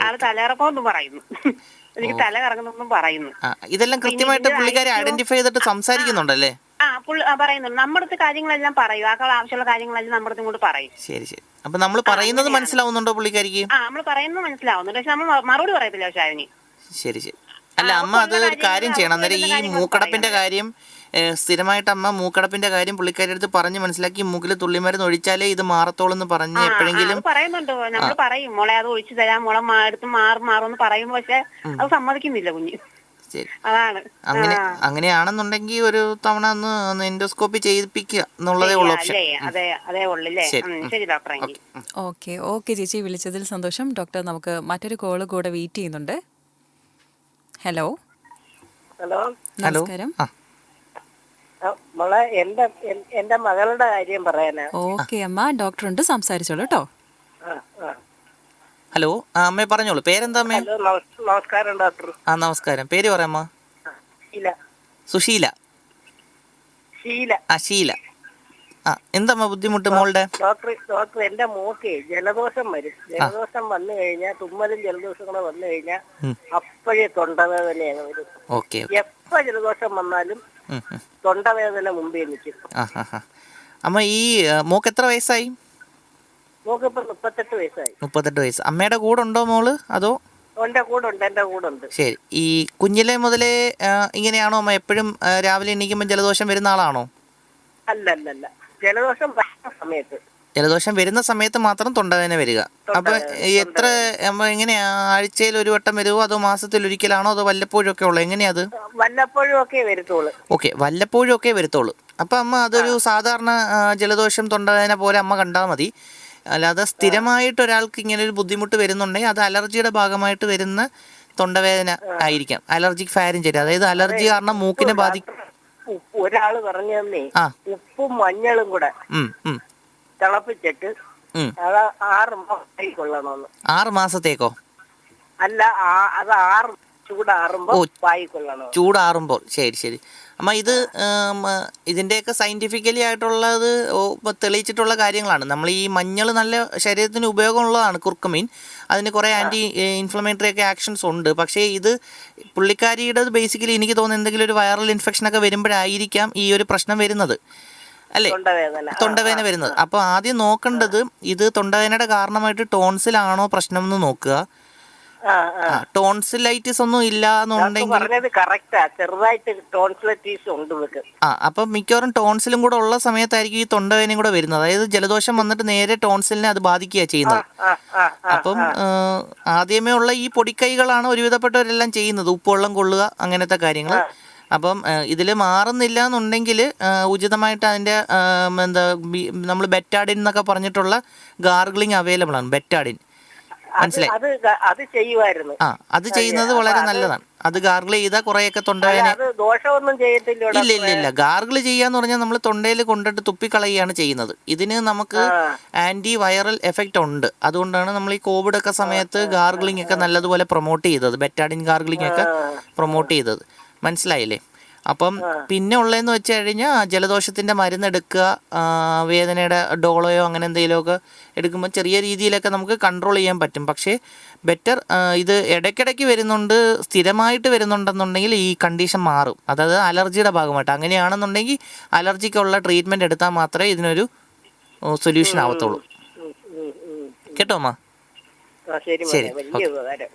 ആള് തലയിറക്കം എന്ന് പറയുന്നു, എനിക്ക് തല കറങ്ങുന്നെന്നും പറയുന്നു. ഇതെല്ലാം കൃത്യമായിട്ട് പുള്ളിക്കാരെ ഐഡന്റിഫൈ ചെയ്തിട്ട് സംസാരിക്കുന്നുണ്ടല്ലേ? പറയുന്നുണ്ട്. നമ്മുടെ അടുത്ത് കാര്യങ്ങളെല്ലാം പറയും, ആവശ്യമുള്ള കാര്യങ്ങളെല്ലാം നമ്മുടെ അടുത്ത് ഇങ്ങോട്ട് പറയും. ശരി. അപ്പൊ നമ്മൾ പറയുന്നത് മനസ്സിലാവുന്നുണ്ടോ പുള്ളിക്കാരിക്ക്? നമ്മൾ പറയുന്നത് മനസ്സിലാവുന്നുണ്ട്, പക്ഷെ നമ്മൾ മറുപടി പറയത്തില്ല. പക്ഷെ അതിന് ശരി. അല്ല, അമ്മ അത് ഒരു കാര്യം ചെയ്യണം. അന്നേരം ഈ മൂക്കടപ്പിന്റെ കാര്യം സ്ഥിരമായിട്ട് അമ്മ മൂക്കടപ്പിന്റെ കാര്യം പുള്ളിക്കാരി അടുത്ത് പറഞ്ഞ് മനസ്സിലാക്കി മൂക്കിൽ തുള്ളിമരുന്ന് ഒഴിച്ചാലേ ഇത് മാറത്തോളൂ എന്ന് പറഞ്ഞ് എപ്പോഴെങ്കിലും പറയുന്നുണ്ടോ? നമ്മൾ പറയും മോളെ അത് ഒഴിച്ചു തരാം, മോളെ എടുത്ത് മാറുമെന്ന് പറയുമ്പോ പക്ഷെ അത് സമ്മതിക്കുന്നില്ല കുഞ്ഞ്. അതാണ്. അങ്ങനെയാണെന്നുണ്ടെങ്കിൽ ഒരു തവണ ഒന്ന് എൻഡോസ്കോപ്പി ചെയ്യിപ്പിക്കുക എന്നുള്ളതേ ഉള്ളൂ ഓപ്ഷൻ. അതേ ഉള്ളൂ. ശരി ഡോക്ടറെ. ഓക്കെ ചേച്ചി, വിളിച്ചതിൽ സന്തോഷം. ഡോക്ടർ, നമുക്ക് മറ്റൊരു കോള് കൂടെ വെയിറ്റ് ചെയ്യുന്നുണ്ട്. ഹലോ. നമസ്കാരം. മോളെ, എന്റെ മകളുടെ കാര്യം പറയാനാ. ഓക്കെ അമ്മ, ഡോക്ടർ ഉണ്ട്, സംസാരിച്ചോളൂ കേട്ടോ. ഹലോ, അമ്മേ പറഞ്ഞോളൂ. പേരെന്താ അമ്മേ? ഹലോ, നമസ്കാരം ഡോക്ടർ. നമസ്കാരം. പേര് പറയാമ്മ. ഷീല. സുശീല. ഷീല. ഷീല. എന്താ ബുദ്ധിമുട്ട് മോളുടെ? ഡോക്ടർ എന്റെ മോക്ക് ജലദോഷം വരും. ജലദോഷം വന്നു കഴിഞ്ഞാൽ, തുമ്മലും ജലദോഷം കൂടെ വന്നു കഴിഞ്ഞാൽ അപ്പോഴേ തൊണ്ടവേദനയാണ് വരും. ഓക്കെ. എപ്പോ ജലദോഷം വന്നാലും തൊണ്ടവേദന മുമ്പേ നിൽക്കും. അമ്മ, ഈ മോക്ക് എത്ര വയസ്സായി? മോക്കിപ്പോ 38 വയസ്സായി. 38 വയസ്സ്. അമ്മയുടെ കൂടെ ഉണ്ടോ മോള്, അതോ? എന്റെ കൂടെ ഉണ്ട്. ശരി. ഈ കുഞ്ഞിലെ മുതലേ ഇങ്ങനെയാണോ അമ്മ? എപ്പോഴും രാവിലെ എണീക്കുമ്പോൾ ജലദോഷം വരുന്ന ആളാണോ? അല്ല, ജലദോഷം വരുന്ന സമയത്ത് മാത്രം തൊണ്ടവേദന വരിക. അപ്പൊ എത്ര എങ്ങനെയാ? ആഴ്ചയിൽ ഒരു വട്ടം വരുമോ, അതോ മാസത്തിൽ ഒരിക്കലാണോ, അതോ വല്ലപ്പോഴും ഒക്കെ ഉള്ളു? എങ്ങനെയാ അത്? വല്ലപ്പോഴും ഒക്കെ വരത്തുള്ളൂ. ഓക്കെ, വല്ലപ്പോഴും ഒക്കെ വരത്തുള്ളൂ. അപ്പൊ അമ്മ അതൊരു സാധാരണ ജലദോഷം തൊണ്ടവേദന പോലെ അമ്മ കണ്ടാൽ മതി. അല്ലാതെ സ്ഥിരമായിട്ട് ഒരാൾക്ക് ഇങ്ങനെ ഒരു ബുദ്ധിമുട്ട് വരുന്നുണ്ടെങ്കിൽ അത് അലർജിയുടെ ഭാഗമായിട്ട് വരുന്ന തൊണ്ടവേദന ആയിരിക്കാം. അലർജിക് ഫാരിഞ്ചൈറ്റിസ്, അതായത് അലർജി കാരണം മൂക്കിനെ ബാധിക്കും. ഒരാള് പറഞ്ഞു തന്നേ, ഉപ്പും മഞ്ഞളും കൂടെ തിളപ്പിച്ചിട്ട് 6 മാസം കൊള്ളണമെന്ന്. 6 മാസത്തേക്കോ? അല്ല, അത് ചൂടാറുമ്പോ കൊള്ളണം. ചൂടാറുമ്പോൾ. ശരി. അമ്മ, ഇത് ഇതിൻ്റെയൊക്കെ സയൻറ്റിഫിക്കലി ആയിട്ടുള്ളത് തെളിയിച്ചിട്ടുള്ള കാര്യങ്ങളാണ്. നമ്മൾ ഈ മഞ്ഞൾ നല്ല ശരീരത്തിന് ഉപയോഗമുള്ളതാണ്, കുർക്കുമീൻ. അതിന് കുറേ ആൻറ്റി ഇൻഫ്ലമേറ്ററി ഒക്കെ ആക്ഷൻസ് ഉണ്ട്. പക്ഷേ ഇത് പുള്ളിക്കാരിയുടെ ബേസിക്കലി എനിക്ക് തോന്നുന്നു എന്തെങ്കിലും ഒരു വൈറൽ ഇൻഫെക്ഷനൊക്കെ വരുമ്പോഴായിരിക്കാം ഈ ഒരു പ്രശ്നം വരുന്നത്, അല്ലേ? തൊണ്ടവേദന വരുന്നത്. അപ്പോൾ ആദ്യം നോക്കേണ്ടത് ഇത് തൊണ്ടവേദനയുടെ കാരണമായിട്ട് ടോൺസിലാണോ പ്രശ്നം എന്ന് നോക്കുക. ടോൺസിലൈറ്റിസ് ഒന്നും ഇല്ല എന്നുണ്ടെങ്കിൽ അപ്പൊ മിക്കവാറും ടോൺസിലും കൂടെ ഉള്ള സമയത്തായിരിക്കും ഈ തൊണ്ടവേദനയും കൂടെ വരുന്നത്. അതായത് ജലദോഷം വന്നിട്ട് നേരെ ടോൺസിലിനെ അത് ബാധിക്കുക ചെയ്യുന്നത്. അപ്പം ആദ്യമേ ഉള്ള ഈ പൊടിക്കൈകളാണ് ഒരുവിധപ്പെട്ടവരെല്ലാം ചെയ്യുന്നത്. ഉപ്പുവെള്ളം കൊള്ളുക, അങ്ങനത്തെ കാര്യങ്ങൾ. അപ്പം ഇതിൽ മാറുന്നില്ല എന്നുണ്ടെങ്കിൽ ഉചിതമായിട്ട് അതിൻ്റെ നമ്മൾ ബെറ്റാഡിൻ എന്നൊക്കെ പറഞ്ഞിട്ടുള്ള ഗാർഗിളിങ് അവൈലബിൾ ആണ്. ബെറ്റാഡിൻ മനസ്സിലായി? അത് ചെയ്യുന്നത് വളരെ നല്ലതാണ്. അത് ഗാർഗിൾ ചെയ്താൽ കുറെയൊക്കെ തൊണ്ടവേദന ഇല്ല. ഗാർഗിൾ ചെയ്യാന്ന് പറഞ്ഞാൽ നമ്മൾ തൊണ്ടയിൽ കൊണ്ടിട്ട് തുപ്പിക്കളയുകയാണ് ചെയ്യുന്നത്. ഇതിന് നമുക്ക് ആന്റി വൈറൽ എഫക്റ്റ് ഉണ്ട്. അതുകൊണ്ടാണ് നമ്മൾ ഈ കോവിഡ് ഒക്കെ സമയത്ത് ഗാർഗിളിംഗ് ഒക്കെ നല്ലതുപോലെ പ്രൊമോട്ട് ചെയ്തത്. ബെറ്റാഡിൻ ഗാർഗിളിംഗ് ഒക്കെ പ്രൊമോട്ട് ചെയ്തത്. മനസ്സിലായില്ലേ? അപ്പം പിന്നെ ഉള്ളതെന്ന് വെച്ച് കഴിഞ്ഞാൽ ജലദോഷത്തിൻ്റെ മരുന്നെടുക്കുക, വേദനയുടെ ഡോളോയോ അങ്ങനെ എന്തെങ്കിലുമൊക്കെ എടുക്കുമ്പോൾ ചെറിയ രീതിയിലൊക്കെ നമുക്ക് കൺട്രോൾ ചെയ്യാൻ പറ്റും. പക്ഷേ ബെറ്റർ ഇത് ഇടയ്ക്കിടയ്ക്ക് വരുന്നുണ്ട്, സ്ഥിരമായിട്ട് വരുന്നുണ്ടെന്നുണ്ടെങ്കിൽ ഈ കണ്ടീഷൻ മാറും. അതായത് അലർജിയുടെ ഭാഗമായിട്ട്. അങ്ങനെയാണെന്നുണ്ടെങ്കിൽ അലർജിക്കുള്ള ട്രീറ്റ്മെൻറ്റ് എടുത്താൽ മാത്രമേ ഇതിനൊരു സൊല്യൂഷൻ ആവത്തുള്ളൂ. കേട്ടോ അമ്മ? ശരി,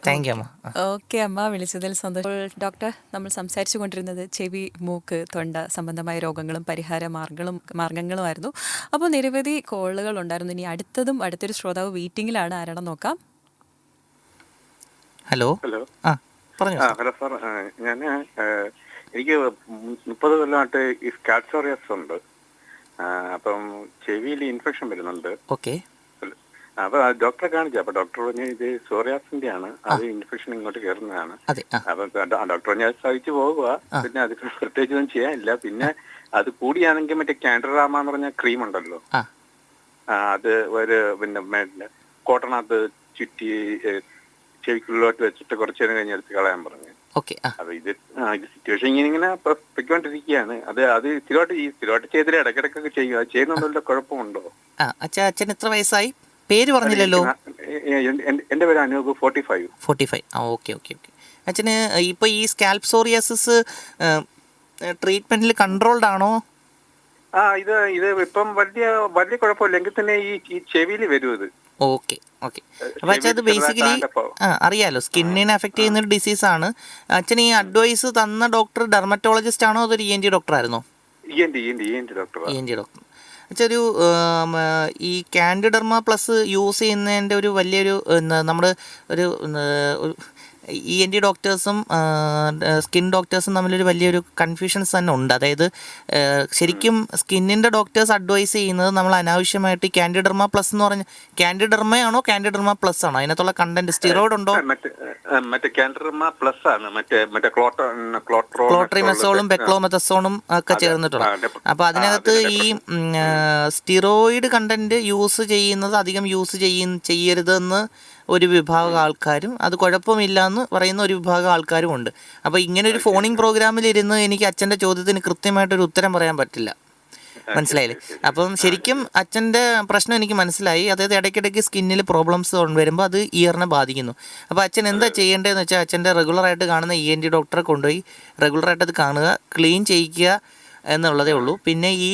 താങ്ക് യു അമ്മ. ഓക്കെ അമ്മ, വിളിച്ചതിൽ സന്തോഷം. ഡോക്ടർ, നമ്മൾ സംസാരിച്ചു കൊണ്ടിരുന്നത് ചെവി, മൂക്ക്, തൊണ്ട സംബന്ധമായ രോഗങ്ങളും പരിഹാര മാർഗങ്ങളുമായിരുന്നു. അപ്പോൾ നിരവധി കോളുകൾ ഉണ്ടായിരുന്നു. ഇനി അടുത്തൊരു ശ്രോതാവ് വെയിറ്റിംഗിലാണ്. ആരാണെന്ന് നോക്കാം. ഹലോ. ഹലോ സാർ, എനിക്ക് 30 കൊല്ലമായിട്ട് ഈ സ്കാൽസോറിയസ് ഉണ്ട്. അപ്പം ചെവിയിൽ ഇൻഫെക്ഷൻ വരുന്നുണ്ട്. ഓക്കെ. അപ്പൊ ഡോക്ടറെ കാണിച്ചു. അപ്പൊ ഡോക്ടർ പറഞ്ഞു ഇത് സോറിയാസിന്റെ ആണ്, അത് ഇൻഫെക്ഷൻ ഇങ്ങോട്ട് കയറുന്നതാണ്. അപ്പൊ ഡോക്ടർ പറഞ്ഞു അത് സഹിച്ചു പോകുക, പിന്നെ അത് പ്രത്യേകിച്ച് ഒന്നും ചെയ്യാനില്ല. പിന്നെ അത് കൂടിയാണെങ്കിൽ മറ്റേ കാൻഡറാമ എന്ന് പറഞ്ഞ ക്രീം ഉണ്ടല്ലോ, അത് ഒരു പിന്നെ കോട്ടണത്ത് ചുറ്റി ചെവിക്കുള്ളിലോട്ട് വെച്ചിട്ട് കുറച്ചു നേരം കഴിഞ്ഞ് എടുത്ത് കളയാൻ പറഞ്ഞു. അപ്പൊ ഇത് സിറ്റുവേഷൻ ഇങ്ങനെ പൊയ്ക്കൊണ്ടിരിക്കുകയാണ്. അത് സ്ഥിരമായിട്ട് ചെയ്തിട്ട് ഇടയ്ക്കിടയ്ക്കൊക്കെ ചെയ്യുക. അത് ചെയ്യുന്നുണ്ടല്ലോ, കുഴപ്പമുണ്ടോ? അച്ഛൻ എത്ര വയസ്സായി? പേര് പറഞ്ഞില്ലല്ലോ. എന്റെ പേര് അനൂപ്. 45. ഓക്കെ. അച്ഛന് ഇപ്പൊ ഈ സ്കാൽപ് സോറിയാസിസ് ട്രീറ്റ്മെന്റിൽ കൺട്രോൾഡ് ആണോ? ഇത് ഇപ്പം വലിയ കുഴപ്പമില്ല. എങ്കിൽ തന്നെ ഈ ചെവിയിൽ വരും ഇത്. ഓക്കെ. അപ്പൊ അച്ഛൻ അത് ബേസിക്കലി അറിയാലോ, സ്കിന്നിനെ അഫക്ട് ചെയ്യുന്ന ഒരു ഡിസീസാണ്. അച്ഛൻ ഈ അഡ്വൈസ് തന്ന ഡോക്ടർ ഡെർമറ്റോളജിസ്റ്റ് ആണോ, അതൊരു ENT ഡോക്ടർ ആയിരുന്നോ? ENT doctor. ഒരു ഈ കാൻഡിഡെർമ പ്ലസ് യൂസ് ചെയ്യുന്നതിൻ്റെ ഒരു വലിയൊരു നമ്മൾ ഒരു ENT ഡോക്ടേഴ്സും സ്കിൻ ഡോക്ടേഴ്സും തമ്മിലൊരു വലിയൊരു കൺഫ്യൂഷൻസ് തന്നെ ഉണ്ട്. അതായത് ശരിക്കും സ്കിന്നിൻ്റെ ഡോക്ടേഴ്സ് അഡ്വൈസ് ചെയ്യുന്നത് നമ്മൾ അനാവശ്യമായിട്ട് ഈ കാൻഡിഡെർമ പ്ലസ് എന്ന് പറഞ്ഞ കാൻഡിഡെർമയാണോ കാൻഡിഡെർമ പ്ലസ് ആണോ? അതിനകത്തുള്ള കണ്ടന്റ് സ്റ്റിറോയിഡ് ഉണ്ടോ? ക്ലോട്രിമെസോളും ബെക്ലോമെത്തസോണും ഒക്കെ ചേർന്നിട്ടുള്ള. അപ്പോൾ അതിനകത്ത് ഈ സ്റ്റിറോയിഡ് കണ്ടന്റ് യൂസ് ചെയ്യുന്നത് അധികം യൂസ് ചെയ്യരുതെന്ന് ഒരു വിഭാഗം ആൾക്കാരും അത് കുഴപ്പമില്ല എന്ന് പറയുന്ന ഒരു വിഭാഗം ആൾക്കാരും ഉണ്ട്. അപ്പോൾ ഇങ്ങനെ ഒരു ഫോണിംഗ് പ്രോഗ്രാമിലിരുന്ന് എനിക്ക് അച്ഛൻ്റെ ചോദ്യത്തിന് കൃത്യമായിട്ടൊരു ഉത്തരം പറയാൻ പറ്റില്ല. മനസ്സിലായില്ലേ? അപ്പം ശരിക്കും അച്ഛൻ്റെ പ്രശ്നം എനിക്ക് മനസ്സിലായി. അതായത് ഇടയ്ക്കിടയ്ക്ക് സ്കിന്നിൽ പ്രോബ്ലംസ് വരുമ്പോൾ അത് ഇയറിനെ ബാധിക്കുന്നു. അപ്പോൾ അച്ഛൻ എന്താ ചെയ്യേണ്ടതെന്ന് വെച്ചാൽ അച്ഛൻ്റെ റെഗുലറായിട്ട് കാണുന്ന ENT ഡോക്ടറെ കൊണ്ടുപോയി റെഗുലറായിട്ട് അത് കാണുക, ക്ലീൻ ചെയ്യിക്കുക എന്നുള്ളതേ ഉള്ളൂ. പിന്നെ ഈ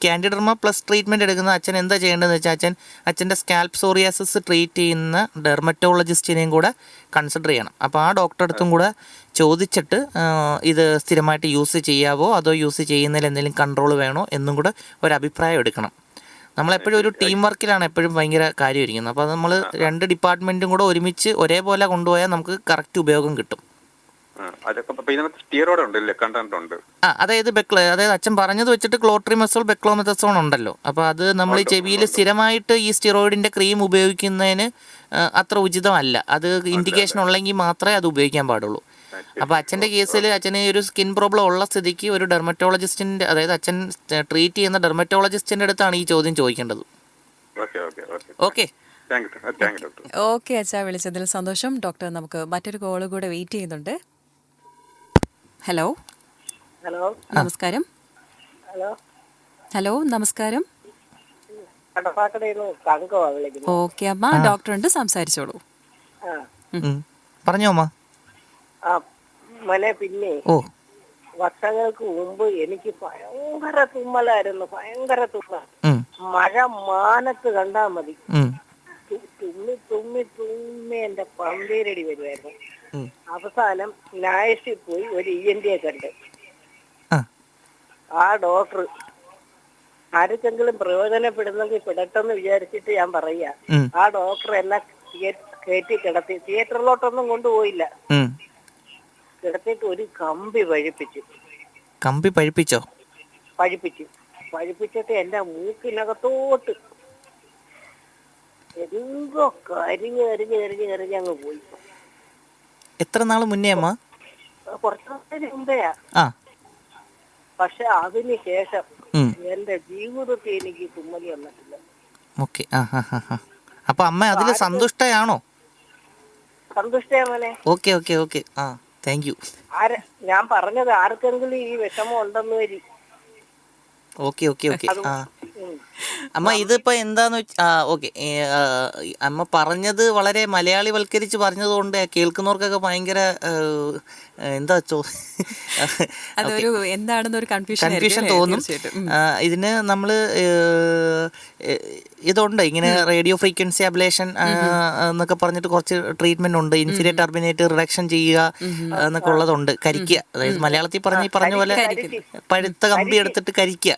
കാൻഡിഡർമ പ്ലസ് ട്രീറ്റ്മെൻറ്റ് എടുക്കുന്ന അച്ഛൻ എന്താ ചെയ്യേണ്ടതെന്ന് വെച്ചാൽ അച്ഛൻ്റെ സ്കാൽപ്പ് സോറിയാസിസ് ട്രീറ്റ് ചെയ്യുന്ന ഡെർമറ്റോളജിസ്റ്റിനെയും കൂടെ കൺസിഡർ ചെയ്യണം. അപ്പോൾ ആ ഡോക്ടറെ അടുത്തും കൂടെ ചോദിച്ചിട്ട് ഇത് സ്ഥിരമായിട്ട് യൂസ് ചെയ്യാവോ അതോ യൂസ് ചെയ്യുന്നതിൽ എന്തെങ്കിലും കൺട്രോൾ വേണോ എന്നും കൂടെ ഒരു അഭിപ്രായം എടുക്കണം. നമ്മളെപ്പോഴും ഒരു ടീം വർക്കിലാണ് എപ്പോഴും ഭയങ്കര കാര്യമായിരിക്കുന്നത്. അപ്പോൾ നമ്മൾ 2 ഡിപ്പാർട്ട്മെൻറ്റും കൂടെ ഒരുമിച്ച് ഒരേപോലെ കൊണ്ടുപോയാൽ നമുക്ക് കറക്റ്റ് ഉപയോഗം കിട്ടും. അതായത് അതായത് അച്ഛൻ പറഞ്ഞത് വെച്ചിട്ട് ക്ലോട്രിമസോൾ, ബെക്ലോമെത്തസോൺ ഉണ്ടല്ലോ. അപ്പോൾ അത് നമ്മൾ ചെവിയിൽ സ്ഥിരമായിട്ട് ഈ സ്റ്റിറോയിഡിൻ്റെ ക്രീം ഉപയോഗിക്കുന്നതിന് അത്ര ഉചിതമല്ല. അത് ഇൻഡിക്കേഷൻ ഉള്ളെങ്കിൽ മാത്രമേ അത് ഉപയോഗിക്കാൻ പാടുള്ളൂ. അപ്പോൾ അച്ഛൻ്റെ കേസിൽ അച്ഛന് ഒരു സ്കിൻ പ്രോബ്ലം ഉള്ള സ്ഥിതിക്ക് ഒരു ഡെർമറ്റോളജിസ്റ്റിൻ്റെ, അതായത് അച്ഛൻ ട്രീറ്റ് ചെയ്യുന്ന ഡെർമറ്റോളജിസ്റ്റിൻ്റെ അടുത്താണ് ഈ ചോദ്യം ചോദിക്കേണ്ടത്. ഓക്കെ ഓക്കെ അച്ഛാ, വിളിച്ചതിൽ സന്തോഷം. ഡോക്ടർ, നമുക്ക് മറ്റൊരു കോള് കൂടെ വെയിറ്റ് ചെയ്യുന്നുണ്ട്. ഹലോ ഹലോ നമസ്കാരം. ഹലോ നമസ്കാരം. ഓക്കെ അമ്മ, ഡോക്ടറുണ്ട്, സംസാരിച്ചോളൂ. പറഞ്ഞോ അമ്മ. മോനെ, പിന്നെ വർഷങ്ങൾക്ക് മുമ്പ് എനിക്ക് ഭയങ്കര തുമ്മലായിരുന്നു, ഭയങ്കര തുമ്മൽ. മഴ മാനത്ത് കണ്ടാ മതി, തുമ്മി തുമ്മി തുമ്മി എന്റെ പന്തീരടി വരുമായിരുന്നു. അവസാനം നായസിൽ പോയി ഒരു ENT കണ്ട്. ആ ഡോക്ടർ ആർക്കെങ്കിലും പ്രയോജനപ്പെടുന്നെങ്കിൽ പെടട്ടെന്ന് വിചാരിച്ചിട്ട് ഞാൻ പറയാ, ആ ഡോക്ടർ എന്നെ കയറ്റി കിടത്തി, തിയേറ്ററിലോട്ടൊന്നും കൊണ്ടുപോയില്ല, കിടത്തിട്ട് ഒരു കമ്പി പഴിപ്പിച്ചു. പഴിപ്പിച്ചിട്ട് എന്റെ മൂക്കിനകത്തോട്ട് എന്തോ കരിഞ്ഞ് അങ്ങ് പോയി. എത്ര നാൾ മുന്നേ അമ്മ? കുറച്ചു നാളിന് മുമ്പെയാ. പക്ഷെ അതിന് ശേഷം എന്റെ ജീവിതത്തിൽ എനിക്ക് തുമ്മല് വന്നിട്ടില്ല. ഓക്കെ. അപ്പൊ അമ്മ അതിൽ സന്തുഷ്ടയാണോ? സന്തുഷ്ടയാമോനെ. Okay okay okay. Thank you. ഞാൻ പറഞ്ഞത് ആർക്കെങ്കിലും ഈ വിഷമം ഉണ്ടെന്ന് വരി. Okay okay okay. അമ്മ ഇതിപ്പോൾ എന്താന്ന് വെച്ചാൽ ഓക്കെ, അമ്മ പറഞ്ഞത് വളരെ മലയാളിവൽക്കരിച്ച് പറഞ്ഞതുകൊണ്ട് കേൾക്കുന്നവർക്കൊക്കെ ഭയങ്കര കൺഫ്യൂഷൻ തോന്നും. ഇതിന് നമ്മൾ ഇതുണ്ട്, ഇങ്ങനെ റേഡിയോ ഫ്രീക്വൻസി അബ്ലേഷൻ എന്നൊക്കെ പറഞ്ഞിട്ട് കുറച്ച് ട്രീറ്റ്മെന്റ് ഉണ്ട്. ഇൻഫീരിയർ ടർബിനേറ്റ് റിഡക്ഷൻ ചെയ്യുക എന്നൊക്കെ ഉള്ളതുണ്ട്. കരിക്കുക, അതായത് മലയാളത്തിൽ പറഞ്ഞ പോലെ പഴുത്ത കമ്പി എടുത്തിട്ട് കരിക്കുക.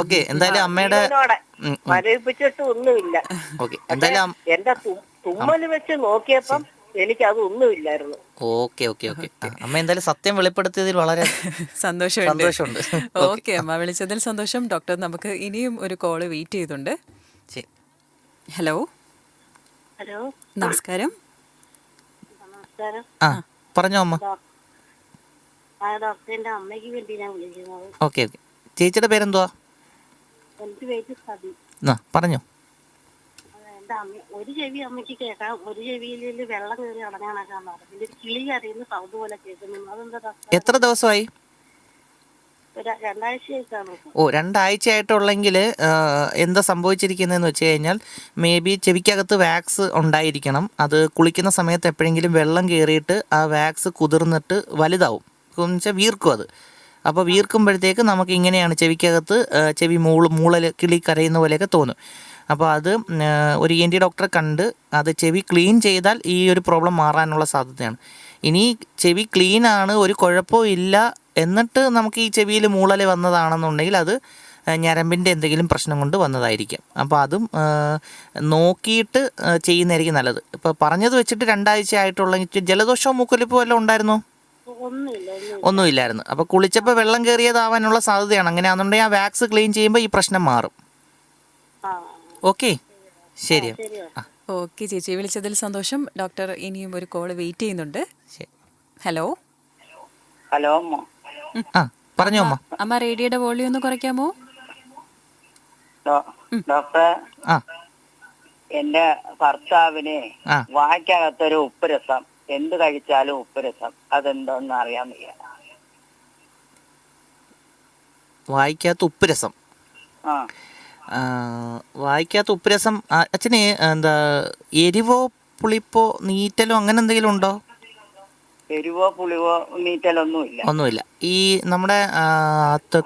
ഓക്കെ, എന്തായാലും അമ്മയുടെ ഒന്നുമില്ല. ഓക്കെ, എന്തായാലും എന്റെ തുമ്മല് വെച്ച് നോക്കിയപ്പം എനിക്ക് അതൊന്നുമില്ലായിരുന്നു. Okay okay okay. അമ്മ എന്തായാലും സത്യം വെളിപ്പെടുത്തിയതിൽ വളരെ സന്തോഷമുണ്ട്. ഓക്കെ അമ്മ, വിളിച്ചതിൽ സന്തോഷം. ഡോക്ടർ, നമുക്ക് ഇനിയും ഒരു കോള് വെയിറ്റ് ചെയ്തുണ്ട്. ഹലോ ഹലോ നമസ്കാരം. പറഞ്ഞോ അമ്മ. ഡോക്ടറിന്റെ അമ്മയ്ക്ക് വേണ്ടി ഞാൻ വിളിക്കുന്നത്. Okay okay. ചേച്ചിയുടെ പേരെന്തുവാ? എനിക്ക് പേര് സതി. പറഞ്ഞോ. എന്റെ അമ്മ ഒരു ചെവി അമ്മയ്ക്ക് കേൾക്കാം, ഒരു ചെവിയിൽ വെള്ളം കയറി അടഞ്ഞാണാക്കാൻ പറഞ്ഞു. പിന്നെ ഒരു കിളി അറിയുന്ന സൗണ്ട് പോലെ കേൾക്കുന്നു. അതെന്താ? എത്ര ദിവസമായി? 2 ആഴ്ചയായിട്ടാണ്. 2 ആഴ്ചയായിട്ടുള്ളെങ്കിൽ എന്താ സംഭവിച്ചിരിക്കുന്നതെന്ന് വെച്ച് കഴിഞ്ഞാൽ മേ ബി ചെവിക്കകത്ത് വാക്സ് ഉണ്ടായിരിക്കണം. അത് കുളിക്കുന്ന സമയത്ത് എപ്പോഴെങ്കിലും വെള്ളം കയറിയിട്ട് ആ വാക്സ് കുതിർന്നിട്ട് വലുതാവും, എന്ന് വെച്ചാൽ വീർക്കും അത്. അപ്പോൾ വീർക്കുമ്പോഴത്തേക്ക് നമുക്ക് ഇങ്ങനെയാണ് ചെവിക്കകത്ത് ചെവി മൂളൽ കിളി കരയുന്ന പോലെയൊക്കെ തോന്നും. അപ്പോൾ അത് ഒരു ENT ഡോക്ടറെ കണ്ട് അത് ചെവി ക്ലീൻ ചെയ്താൽ ഈ ഒരു പ്രോബ്ലം മാറാനുള്ള സാധ്യതയാണ്. ഇനി ചെവി ക്ലീനാണ്, ഒരു കുഴപ്പവും ഇല്ല, എന്നിട്ട് നമുക്ക് ഈ ചെവിയിൽ മൂളൽ വന്നതാണെന്നുണ്ടെങ്കിൽ അത് ഞരമ്പിൻ്റെ എന്തെങ്കിലും പ്രശ്നം കൊണ്ട് വന്നതായിരിക്കും. അപ്പോൾ അതും നോക്കിയിട്ട് ചെയ്യുന്നതായിരിക്കും നല്ലത്. ഇപ്പോൾ പറഞ്ഞത് വെച്ചിട്ട് 2 ആഴ്ച ആയിട്ടുള്ള ജലദോഷമോ മൂക്കൊലിപ്പോ വല്ലതും ഉണ്ടായിരുന്നോ? ഒന്നുമില്ലായിരുന്നു. അപ്പോൾ കുളിച്ചപ്പോൾ വെള്ളം കയറിയതാവാനുള്ള സാധ്യതയാണ്. അങ്ങനെയാണെന്നുണ്ടെങ്കിൽ ആ വാക്സ് ക്ലീൻ ചെയ്യുമ്പോൾ ഈ പ്രശ്നം മാറും. ഓക്കെ, ശരി. ഓക്കെ ചേച്ചി, വിളിച്ചതിൽ സന്തോഷം. ഡോക്ടർ, ഇനിയും ഒരു കോള് വെയിറ്റ് ചെയ്യുന്നുണ്ട്. Hello hello. പറഞ്ഞോ അമ്മ. അമ്മ, റേഡിയോയുടെ വോളിയം ഒന്ന് കുറയ്ക്കാമോ? ഡോക്ടർ, എന്റെ ഭർത്താവിന് ആ. വായ്ക്കകത്തൊരു ഉപ്പ് രസം, എന്ത് കഴിച്ചാലും ഉപ്പ് രസം, അതെന്തോന്ന് അറിയാൻ വയ്യ. വായിക്കാത്ത ഉപ്പുരസം. ആ വായിക്കാത്ത ഉപ്പുരസം. അച്ഛന് എന്താ എരിവോ പുളിപ്പോ നീറ്റലോ അങ്ങനെ എന്തെങ്കിലും ഉണ്ടോ? എരിവോ പുളിവോ നീറ്റലൊന്നുമില്ല. ഒന്നുമില്ല. ഈ നമ്മുടെ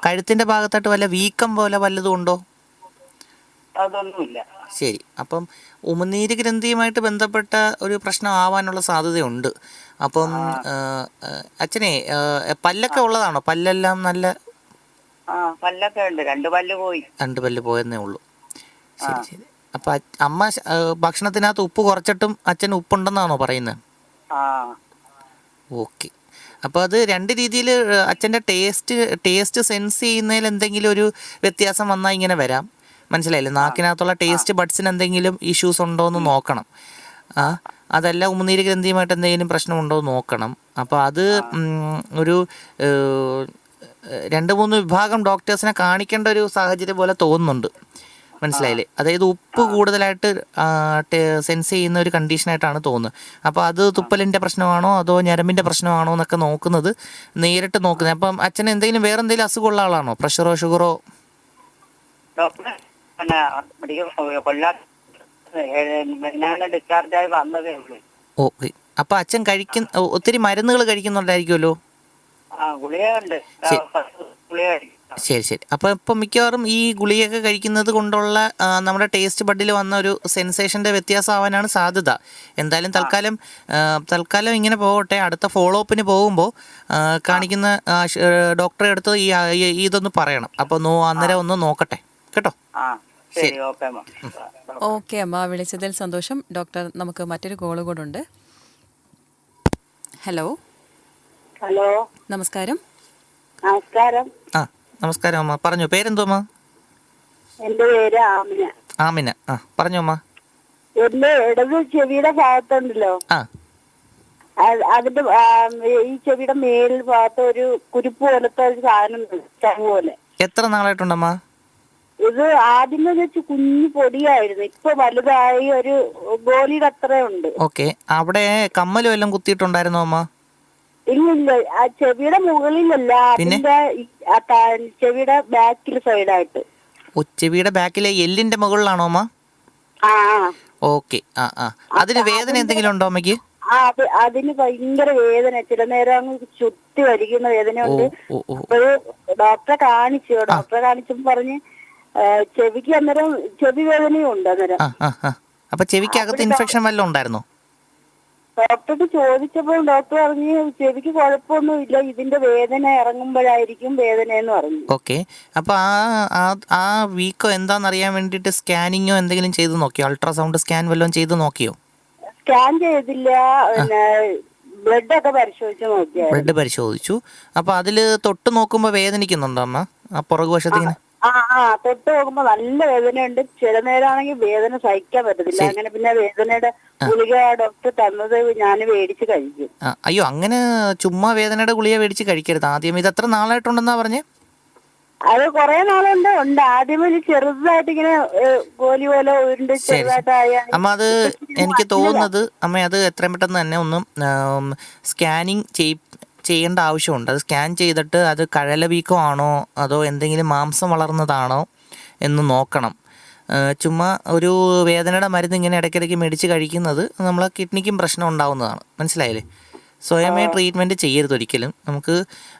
കഴുത്തിന്റെ ഭാഗത്തായിട്ട് വല്ല വീക്കം പോലെ വല്ലതും ഉണ്ടോ? അതൊന്നുമില്ല. ശരി. അപ്പം ഉമിനീര് ഗ്രന്ഥിയുമായിട്ട് ബന്ധപ്പെട്ട ഒരു പ്രശ്നം ആവാനുള്ള സാധ്യതയുണ്ട്. അപ്പം അച്ഛനെ പല്ലൊക്കെ ഉള്ളതാണോ? പല്ലെല്ലാം നല്ല പല്ലൊക്കെ ഉണ്ട്, 2 പല്ല് പോയി. 2 പല്ല് പോയെന്നേ ഉള്ളൂ. ശരി ശരി. അപ്പം അമ്മ ഭക്ഷണത്തിനകത്ത് ഉപ്പ് കുറച്ചിട്ടും അച്ഛൻ ഉപ്പുണ്ടെന്നാണോ പറയുന്നത്? ആ ഓക്കെ. അപ്പോൾ അത് 2 രീതിയിൽ അച്ഛൻ്റെ ടേസ്റ്റ് സെൻസ് ചെയ്യുന്നതിൽ എന്തെങ്കിലും ഒരു വ്യത്യാസം വന്നാൽ ഇങ്ങനെ വരാം. മനസ്സിലായില്ലേ? നാക്കിനകത്തുള്ള ടേസ്റ്റ് ബഡ്സിന് എന്തെങ്കിലും ഇഷ്യൂസ് ഉണ്ടോ എന്ന് നോക്കണം. അതല്ല ഉമിനീര് ഗ്രന്ഥിയുമായിട്ട് എന്തെങ്കിലും പ്രശ്നമുണ്ടോ എന്ന് നോക്കണം. അപ്പോൾ അത് ഒരു 2-3 വിഭാഗം ഡോക്ടേഴ്സിനെ കാണിക്കേണ്ട ഒരു സാഹചര്യം പോലെ തോന്നുന്നുണ്ട്. മനസ്സിലായില്ലേ? അതായത് ഉപ്പ് കൂടുതലായിട്ട് സെൻസ് ചെയ്യുന്ന ഒരു കണ്ടീഷനായിട്ടാണ് തോന്നുന്നത്. അപ്പോൾ അത് തുപ്പലിൻ്റെ പ്രശ്നമാണോ അതോ ഞരമ്പിൻ്റെ പ്രശ്നമാണോ എന്നൊക്കെ നോക്കുന്നത് നേരിട്ട് നോക്കുന്നത്. അപ്പം അച്ഛന് എന്തെങ്കിലും വേറെ എന്തെങ്കിലും അസുഖമുള്ള ആളാണോ? പ്രഷറോ ഷുഗറോ? ഡോക്ടറെ ഡിസ്ചാർജായി വന്നതേ ഉള്ളൂ. ഓക്കെ. അപ്പോൾ അച്ഛൻ ഒത്തിരി മരുന്നുകൾ കഴിക്കുന്നുണ്ടായിരിക്കുമല്ലോ? ഗുളികയുണ്ട്, ഗുളിക കഴിക്കും. ശരി ശരി. അപ്പോൾ ഇപ്പം മിക്കവാറും ഈ ഗുളികയൊക്കെ കഴിക്കുന്നത് കൊണ്ടുള്ള നമ്മുടെ ടേസ്റ്റ് ബഡിൽ വന്ന ഒരു സെൻസേഷൻ്റെ വ്യത്യാസം ആവാനാണ് സാധ്യത. എന്തായാലും തൽക്കാലം ഇങ്ങനെ പോകട്ടെ. അടുത്ത ഫോളോ അപ്പിന് പോകുമ്പോൾ കാണിക്കുന്ന ഡോക്ടറെ അടുത്ത് ഇതൊന്ന് പറയണം. അപ്പോൾ അന്നേരം ഒന്ന് നോക്കട്ടെ കേട്ടോ. ശരി. ഓക്കെ അമ്മ, വിളിച്ചതിൽ സന്തോഷം. ഡോക്ടർ, നമുക്ക് മറ്റൊരു കോള് കൂടെ ഉണ്ട്. ഹലോ. ഹലോ, നമസ്കാരം. നമസ്കാരം. നമസ്കാരം അമ്മ. പറഞ്ഞോ, പേരെന്തോ അമ്മ? എന്റെ പേര് ആമിന. ആമിന. പറഞ്ഞോ അമ്മ. എന്റെ ഇടത് ചെവിയുടെ ഭാഗത്തുണ്ടല്ലോ, അതിന്റെ ഈ ചെവിയുടെ മേൽ ഭാഗത്ത് ഒരു കുരുപ്പ് പോലത്തെ ഒരു സാധനം പോലെ. എത്ര നാളായിട്ടുണ്ടമ്മ? ഇത് ആദ്യമേ വെച്ച് കുഞ്ഞു പൊടിയായിരുന്നു, ഇപ്പൊ വലുതായി ഒരു ഗോലിയുടെ അത്രയുണ്ട്. ഓക്കെ. അവിടെ കമ്മലും എല്ലാം കുത്തിയിട്ടുണ്ടായിരുന്നോ അമ്മ? ഇല്ലില്ല, ആ ചെവിയുടെ മുകളിലല്ല, അതിന്റെ ചെവിയുടെ ബാക്കിൽ സൈഡായിട്ട്. ചെവിയുടെ ബാക്കിലെ എല്ലിന്റെ മുകളിലാണോ അമ്മ? ആ ഓക്കെ. അതിന് വേദന എന്തെങ്കിലും ഉണ്ടോ അമ്മയ്ക്ക്? അതിന് ഭയങ്കര വേദന, ചില നേരം അങ്ങ് ചുറ്റി വരിക്കുന്ന വേദനയുണ്ട്. അപ്പോഴ് ഡോക്ടറെ കാണിച്ചപ്പോ പറഞ്ഞ് ചെവിക്ക് അന്നേരം ചെവി വേദനയും ഉണ്ട്. അന്നേരം അപ്പൊ ചെവിക്കകത്ത് ഇൻഫെക്ഷൻ വല്ലതും ഉണ്ടായിരുന്നോ? ഡോക്ടർക്ക് ചോദിച്ചപ്പോൾ ഡോക്ടർ പറഞ്ഞു ചെവിക്ക് കുഴപ്പമൊന്നുമില്ല, ഇതിന്റെ വേദന ഇറങ്ങുമ്പോഴായിരിക്കും വേദന എന്ന് പറഞ്ഞു. ഓക്കെ. അപ്പൊ ആ വീക്കോ എന്താണെന്നറിയാൻ വേണ്ടിയിട്ട് സ്കാനിങ്ങോ എന്തെങ്കിലും ചെയ്ത് നോക്കിയോ? അൾട്രാസൗണ്ട് സ്കാൻ വല്ലതും ചെയ്ത് നോക്കിയോ? സ്കാൻ ചെയ്തില്ല, പിന്നെ ബ്ലഡ് ഒക്കെ പരിശോധിച്ചു നോക്കിയാ. ബ്ലഡ് പരിശോധിച്ചു. അപ്പൊ അതില് തൊട്ട് നോക്കുമ്പോ വേദനിക്കുന്നുണ്ടോ അമ്മ? ആ പുറകുവശത്തിങ്ങനെ തൊട്ട് നോക്കുമ്പോ നല്ല വേദനയുണ്ട്. ചില നേരമാണെങ്കിൽ വേദന സഹിക്കാൻ പറ്റത്തില്ല. അങ്ങനെ പിന്നെ വേദനയുടെ ഗുളിക ഡോക്ടർ തന്നത് ഞാൻ മേടിച്ച് കഴിക്കും. അയ്യോ, അങ്ങനെ ചുമ്മാ വേദനയുടെ ഗുളിക മേടിച്ച് കഴിക്കരുത്. ആദ്യം ഇത് എത്ര നാളായിട്ടുണ്ടെന്നാ പറഞ്ഞേ? അത് കുറെ നാളുണ്ട്. ആദ്യമേ ചെറുതായിട്ട് ഇങ്ങനെ ഗോലി പോലെ ഉരുണ്ട് ചെറുതായിട്ടായ. അമ്മ, അത് എനിക്ക് തോന്നുന്നത് അമ്മ അത് എത്രയും പെട്ടെന്ന് തന്നെ ഒന്നും സ്കാനിങ് ചെയ്യേണ്ട ആവശ്യമുണ്ട്. അത് സ്കാൻ ചെയ്തിട്ട് അത് കഴല വീക്കം ആണോ അതോ എന്തെങ്കിലും മാംസം വളർന്നതാണോ എന്ന് നോക്കണം. ചുമ്മാ ഒരു വേദനയുടെ മരുന്ന് ഇങ്ങനെ ഇടയ്ക്കിടയ്ക്ക് മേടിച്ച് കഴിക്കുന്നത് നമ്മളെ കിഡ്നിക്കും പ്രശ്നം ഉണ്ടാവുന്നതാണ്. മനസ്സിലായില്ലേ? സ്വയമേ ട്രീറ്റ്മെൻറ്റ് ചെയ്യരുത് ഒരിക്കലും. നമുക്ക്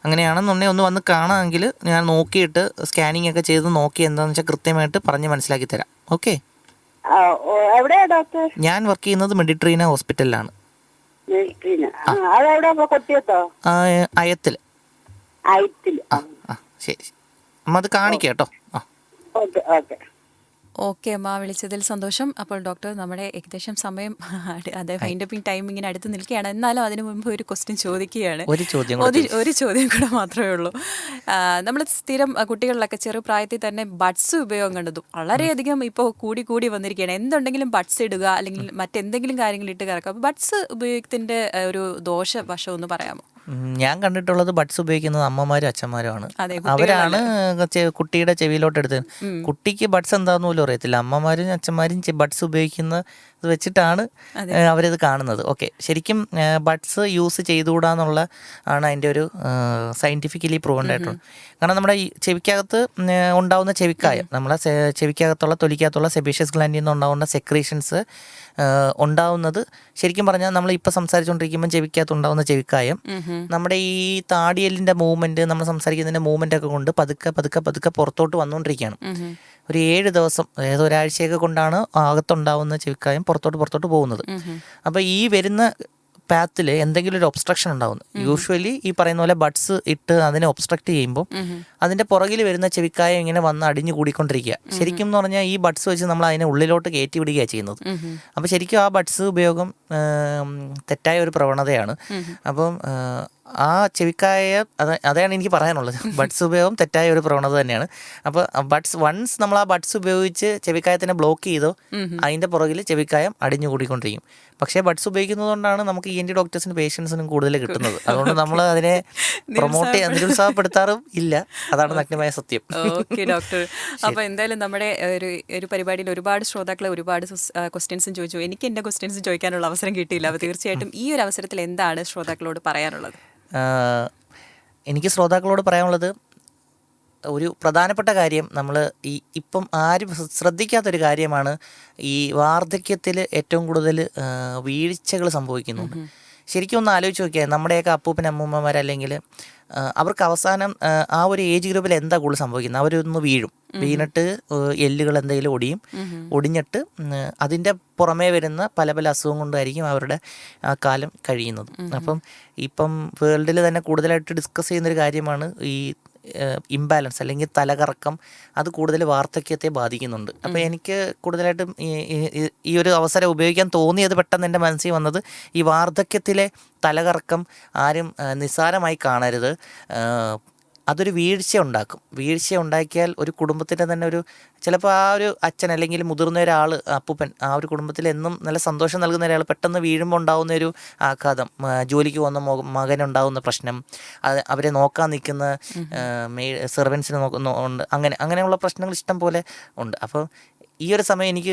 അങ്ങനെയാണെന്നുണ്ടെങ്കിൽ ഒന്ന് വന്ന് കാണാമെങ്കിൽ ഞാൻ നോക്കിയിട്ട് സ്കാനിങ് ഒക്കെ ചെയ്ത് നോക്കി എന്താണെന്ന് വെച്ചാൽ കൃത്യമായിട്ട് പറഞ്ഞ് മനസ്സിലാക്കി തരാം. ഓക്കെ. ഞാൻ വർക്ക് ചെയ്യുന്നത് മെഡിട്രീന ഹോസ്പിറ്റലിലാണ്. അയത്തിൽ. ശരി. അമ്മ അത് കാണിക്കാം കേട്ടോ. ഓക്കെ അമ്മ, വിളിച്ചതിൽ സന്തോഷം. അപ്പോൾ ഡോക്ടർ, നമ്മുടെ ഏകദേശം സമയം അത് വൈൻഡപ്പിംഗ് ടൈം ഇങ്ങനെ അടുത്ത് നിൽക്കുകയാണ്. എന്നാലും അതിനു മുമ്പ് ഒരു ക്വസ്റ്റ്യൻ ചോദിക്കുകയാണ്. ഒരു ചോദ്യം കൂടെ മാത്രമേ ഉള്ളൂ. നമ്മൾ സ്ഥിരം കുട്ടികളിലൊക്കെ ചെറുപ്രായത്തിൽ തന്നെ ബഡ്സ് ഉപയോഗം കണ്ടതും വളരെയധികം ഇപ്പോൾ കൂടി വന്നിരിക്കുകയാണ്. എന്തുണ്ടെങ്കിലും ബഡ്സ് ഇടുക അല്ലെങ്കിൽ മറ്റെന്തെങ്കിലും കാര്യങ്ങൾ ഇട്ട് കിടക്കുക. അപ്പോൾ ബഡ്സ് ഉപയോഗത്തിൻ്റെ ഒരു ദോഷവശം ഒന്ന് പറയാമോ? ഞാൻ കണ്ടിട്ടുള്ളത് ബഡ്സ് ഉപയോഗിക്കുന്നത് അമ്മമാരും അച്ഛന്മാരുമാണ്. അതെ, അവരാണ് കുട്ടിയുടെ ചെവിയിലോട്ട് എടുത്ത്. കുട്ടിക്ക് ബഡ്സ് എന്താണെന്ന് പോലും അറിയത്തില്ല. അമ്മമാരും അച്ഛന്മാരും ബഡ്സ് ഉപയോഗിക്കുന്നത് വെച്ചിട്ടാണ് അവരിത് കാണുന്നത്. ഓക്കെ, ശരിക്കും ബഡ്സ് യൂസ് ചെയ്തുകൂടാന്നുള്ള ആണ് അതിൻ്റെ ഒരു സയൻറ്റിഫിക്കലി പ്രൂവ്ഡ് ആയിട്ടുള്ളത്. കാരണം നമ്മുടെ ഈ ചെവിക്കകത്ത് ഉണ്ടാവുന്ന ചെവിക്കായം, നമ്മളെ ചെവിക്കകത്തുള്ള തൊലിക്കകത്തുള്ള സെബേഷ്യസ് ഗ്ലാൻഡിൽ നിന്ന് ഉണ്ടാവുന്ന സെക്രീഷൻസ് ഉണ്ടാവുന്നത് ശരിക്കും പറഞ്ഞാൽ നമ്മൾ ഇപ്പോൾ സംസാരിച്ചുകൊണ്ടിരിക്കുമ്പോൾ ചെവിക്കകത്ത് ഉണ്ടാവുന്ന ചെവിക്കായം നമ്മുടെ ഈ താടിയെല്ലിൻ്റെ മൂവ്മെൻറ്റ്, നമ്മൾ സംസാരിക്കുന്നതിൻ്റെ മൂവ്മെൻ്റ് ഒക്കെ കൊണ്ട് പതുക്കെ പതുക്കെ പതുക്കെ പുറത്തോട്ട് വന്നുകൊണ്ടിരിക്കുകയാണ്. ഒരു 7 ദിവസം, അതായത് ഒരാഴ്ചയൊക്കെ കൊണ്ടാണ് അകത്തുണ്ടാവുന്ന ചെവിക്കായം പുറത്തോട്ട് പോകുന്നത്. അപ്പോൾ ഈ വരുന്ന പാത്തിൽ എന്തെങ്കിലും ഒരു ഒബ്സ്ട്രക്ഷൻ ഉണ്ടാവുന്നു. യൂഷ്വലി ഈ പറയുന്ന പോലെ ബഡ്സ് ഇട്ട് അതിനെ ഒബ്സ്ട്രക്ട് ചെയ്യുമ്പോൾ അതിൻ്റെ പുറകിൽ വരുന്ന ചെവിക്കായം ഇങ്ങനെ വന്ന് അടിഞ്ഞു കൂടിക്കൊണ്ടിരിക്കുക. ശരിക്കും എന്ന് പറഞ്ഞാൽ ഈ ബഡ്സ് വെച്ച് നമ്മൾ അതിനെ ഉള്ളിലോട്ട് കയറ്റി വിടുകയാണ് ചെയ്യുന്നത്. അപ്പോൾ ശരിക്കും ആ ബഡ്സ് ഉപയോഗം തെറ്റായ ഒരു പ്രവണതയാണ്. അപ്പം ആ ചെവിക്കായ അതാണ് എനിക്ക് പറയാനുള്ളത്. ബഡ്സ് ഉപയോഗം തെറ്റായ ഒരു പ്രവണത തന്നെയാണ്. അപ്പോൾ ബഡ്സ് വൺസ് നമ്മൾ ആ ബഡ്സ് ഉപയോഗിച്ച് ചെവിക്കായത്തിനെ ബ്ലോക്ക് ചെയ്തോ അതിൻ്റെ പുറകിൽ ചെവിക്കായം അടിഞ്ഞു കൂടിക്കൊണ്ടിരിക്കും. പക്ഷേ ബഡ്സ് ഉപയോഗിക്കുന്നത് കൊണ്ടാണ് നമുക്ക് ENT ഡോക്ടേഴ്സിന് പേഷ്യൻസിനും കൂടുതൽ കിട്ടുന്നത്. അതുകൊണ്ട് നമ്മൾ അതിനെ പ്രൊമോട്ട് നിരുത്സാഹപ്പെടുത്താറും ഇല്ല. അതാണ് നഗ്നമായ സത്യം. ഓക്കെ ഡോക്ടർ, അപ്പോൾ എന്തായാലും നമ്മുടെ ഒരു പരിപാടിയിൽ ഒരുപാട് ശ്രോതാക്കളെ ഒരുപാട് ക്വസ്റ്റ്യൻസും ചോദിച്ചു. എനിക്ക് എൻ്റെ ക്വസ്റ്റ്യൻസും ചോദിക്കാനുള്ള അവസരം കിട്ടിയില്ല. അപ്പോൾ തീർച്ചയായിട്ടും ഈ ഒരു അവസരത്തിൽ എന്താണ് ശ്രോതാക്കളോട് പറയാനുള്ളത്? എനിക്ക് ശ്രോതാക്കളോട് പറയാനുള്ളത്, ഒരു പ്രധാനപ്പെട്ട കാര്യം, നമ്മൾ ഇപ്പം ആരും ശ്രദ്ധിക്കാത്തൊരു കാര്യമാണ് ഈ വാർദ്ധക്യത്തിൽ ഏറ്റവും കൂടുതൽ വീഴ്ചകൾ സംഭവിക്കുന്നുണ്ട്. ശരിക്കും ഒന്ന് ആലോചിച്ച് നോക്കിയാൽ നമ്മുടെയൊക്കെ അപ്പൂപ്പൻ അമ്മൂമ്മമാരല്ലെങ്കിൽ അവർക്ക് അവസാനം ആ ഒരു ഏജ് ഗ്രൂപ്പിൽ എന്താ കൂടുതൽ സംഭവിക്കുന്നത്? അവരൊന്ന് വീണിട്ട് എല്ലുകൾ എന്തെങ്കിലും ഒടിഞ്ഞിട്ട് അതിൻ്റെ പുറമേ വരുന്ന പല പല അസുഖം കൊണ്ടായിരിക്കും അവരുടെ ആ കാലം കഴിയുന്നത്. ഇപ്പം വേൾഡിൽ തന്നെ കൂടുതലായിട്ട് ഡിസ്കസ് ചെയ്യുന്നൊരു കാര്യമാണ് ഈ ഇംബാലൻസ് അല്ലെങ്കിൽ തലകറക്കം. അത് കൂടുതൽ വാർദ്ധക്യത്തെ ബാധിക്കുന്നുണ്ട്. അപ്പോൾ എനിക്ക് കൂടുതലായിട്ടും ഈ ഒരു അവസരം ഉപയോഗിക്കാൻ തോന്നിയത്, പെട്ടെന്ന് എൻ്റെ മനസ്സിൽ വന്നത്, ഈ വാർദ്ധക്യത്തിലെ തലകറക്കം ആരും നിസ്സാരമായി കാണരുത്. അതൊരു വീഴ്ച ഉണ്ടാക്കിയാൽ ഒരു കുടുംബത്തിൻ്റെ തന്നെ ഒരു, ചിലപ്പോൾ ആ ഒരു അച്ഛൻ അല്ലെങ്കിൽ മുതിർന്ന ഒരാൾ, അപ്പൂപ്പൻ, ആ ഒരു കുടുംബത്തിൽ എന്നും നല്ല സന്തോഷം നൽകുന്ന ഒരാൾ പെട്ടെന്ന് വീഴുമ്പോൾ ഉണ്ടാകുന്ന ഒരു ആഘാതം, ജോലിക്ക് പോകുന്ന മകനുണ്ടാകുന്ന പ്രശ്നം, അവരെ നോക്കാൻ നിൽക്കുന്ന സെർവൻസിനെ നോക്കുന്നുണ്ട്, അങ്ങനെയുള്ള പ്രശ്നങ്ങൾ ഇഷ്ടം പോലെ ഉണ്ട്. അപ്പോൾ ഈ ഒരു സമയം എനിക്ക്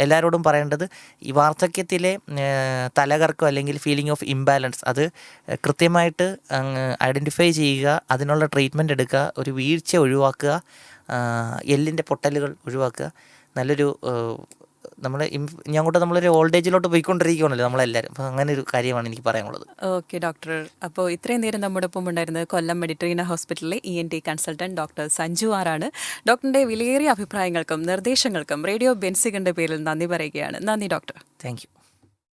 എല്ലാവരോടും പറയേണ്ടത്, ഈ വാർദ്ധക്യത്തിലെ തലകറക്കം അല്ലെങ്കിൽ ഫീലിംഗ് ഓഫ് ഇംബാലൻസ് അത് കൃത്യമായിട്ട് ഐഡൻറ്റിഫൈ ചെയ്യുക, അതിനുള്ള ട്രീറ്റ്മെൻറ്റ് എടുക്കുക, ഒരു വീഴ്ച ഒഴിവാക്കുക, എല്ലിൻ്റെ പൊട്ടലുകൾ ഒഴിവാക്കുക. നല്ലൊരു നമ്മളൊരു ഓൾഡ് ഏജിലോട്ട് പോയിക്കൊണ്ടിരിക്കുകയാണല്ലോ നമ്മളെല്ലാവരും. അപ്പോൾ അങ്ങനെ ഒരു കാര്യമാണ് എനിക്ക് പറയാനുള്ളത്. ഓക്കെ ഡോക്ടർ, അപ്പോൾ ഇത്രയും നേരം നമ്മുടെ ഒപ്പം ഉണ്ടായിരുന്നത് കൊല്ലം മെഡിറ്ററേനിയൻ ഹോസ്പിറ്റലിലെ ENT കൺസൾട്ടൻറ്റ് ഡോക്ടർ സഞ്ജു ആറാണ്. ഡോക്ടറിൻ്റെ വിലയേറിയ അഭിപ്രായങ്ങൾക്കും നിർദ്ദേശങ്ങൾക്കും റേഡിയോ ബെൻസികൻ്റെ പേരിൽ നന്ദി പറയുകയാണ്. നന്ദി ഡോക്ടർ. Thank you.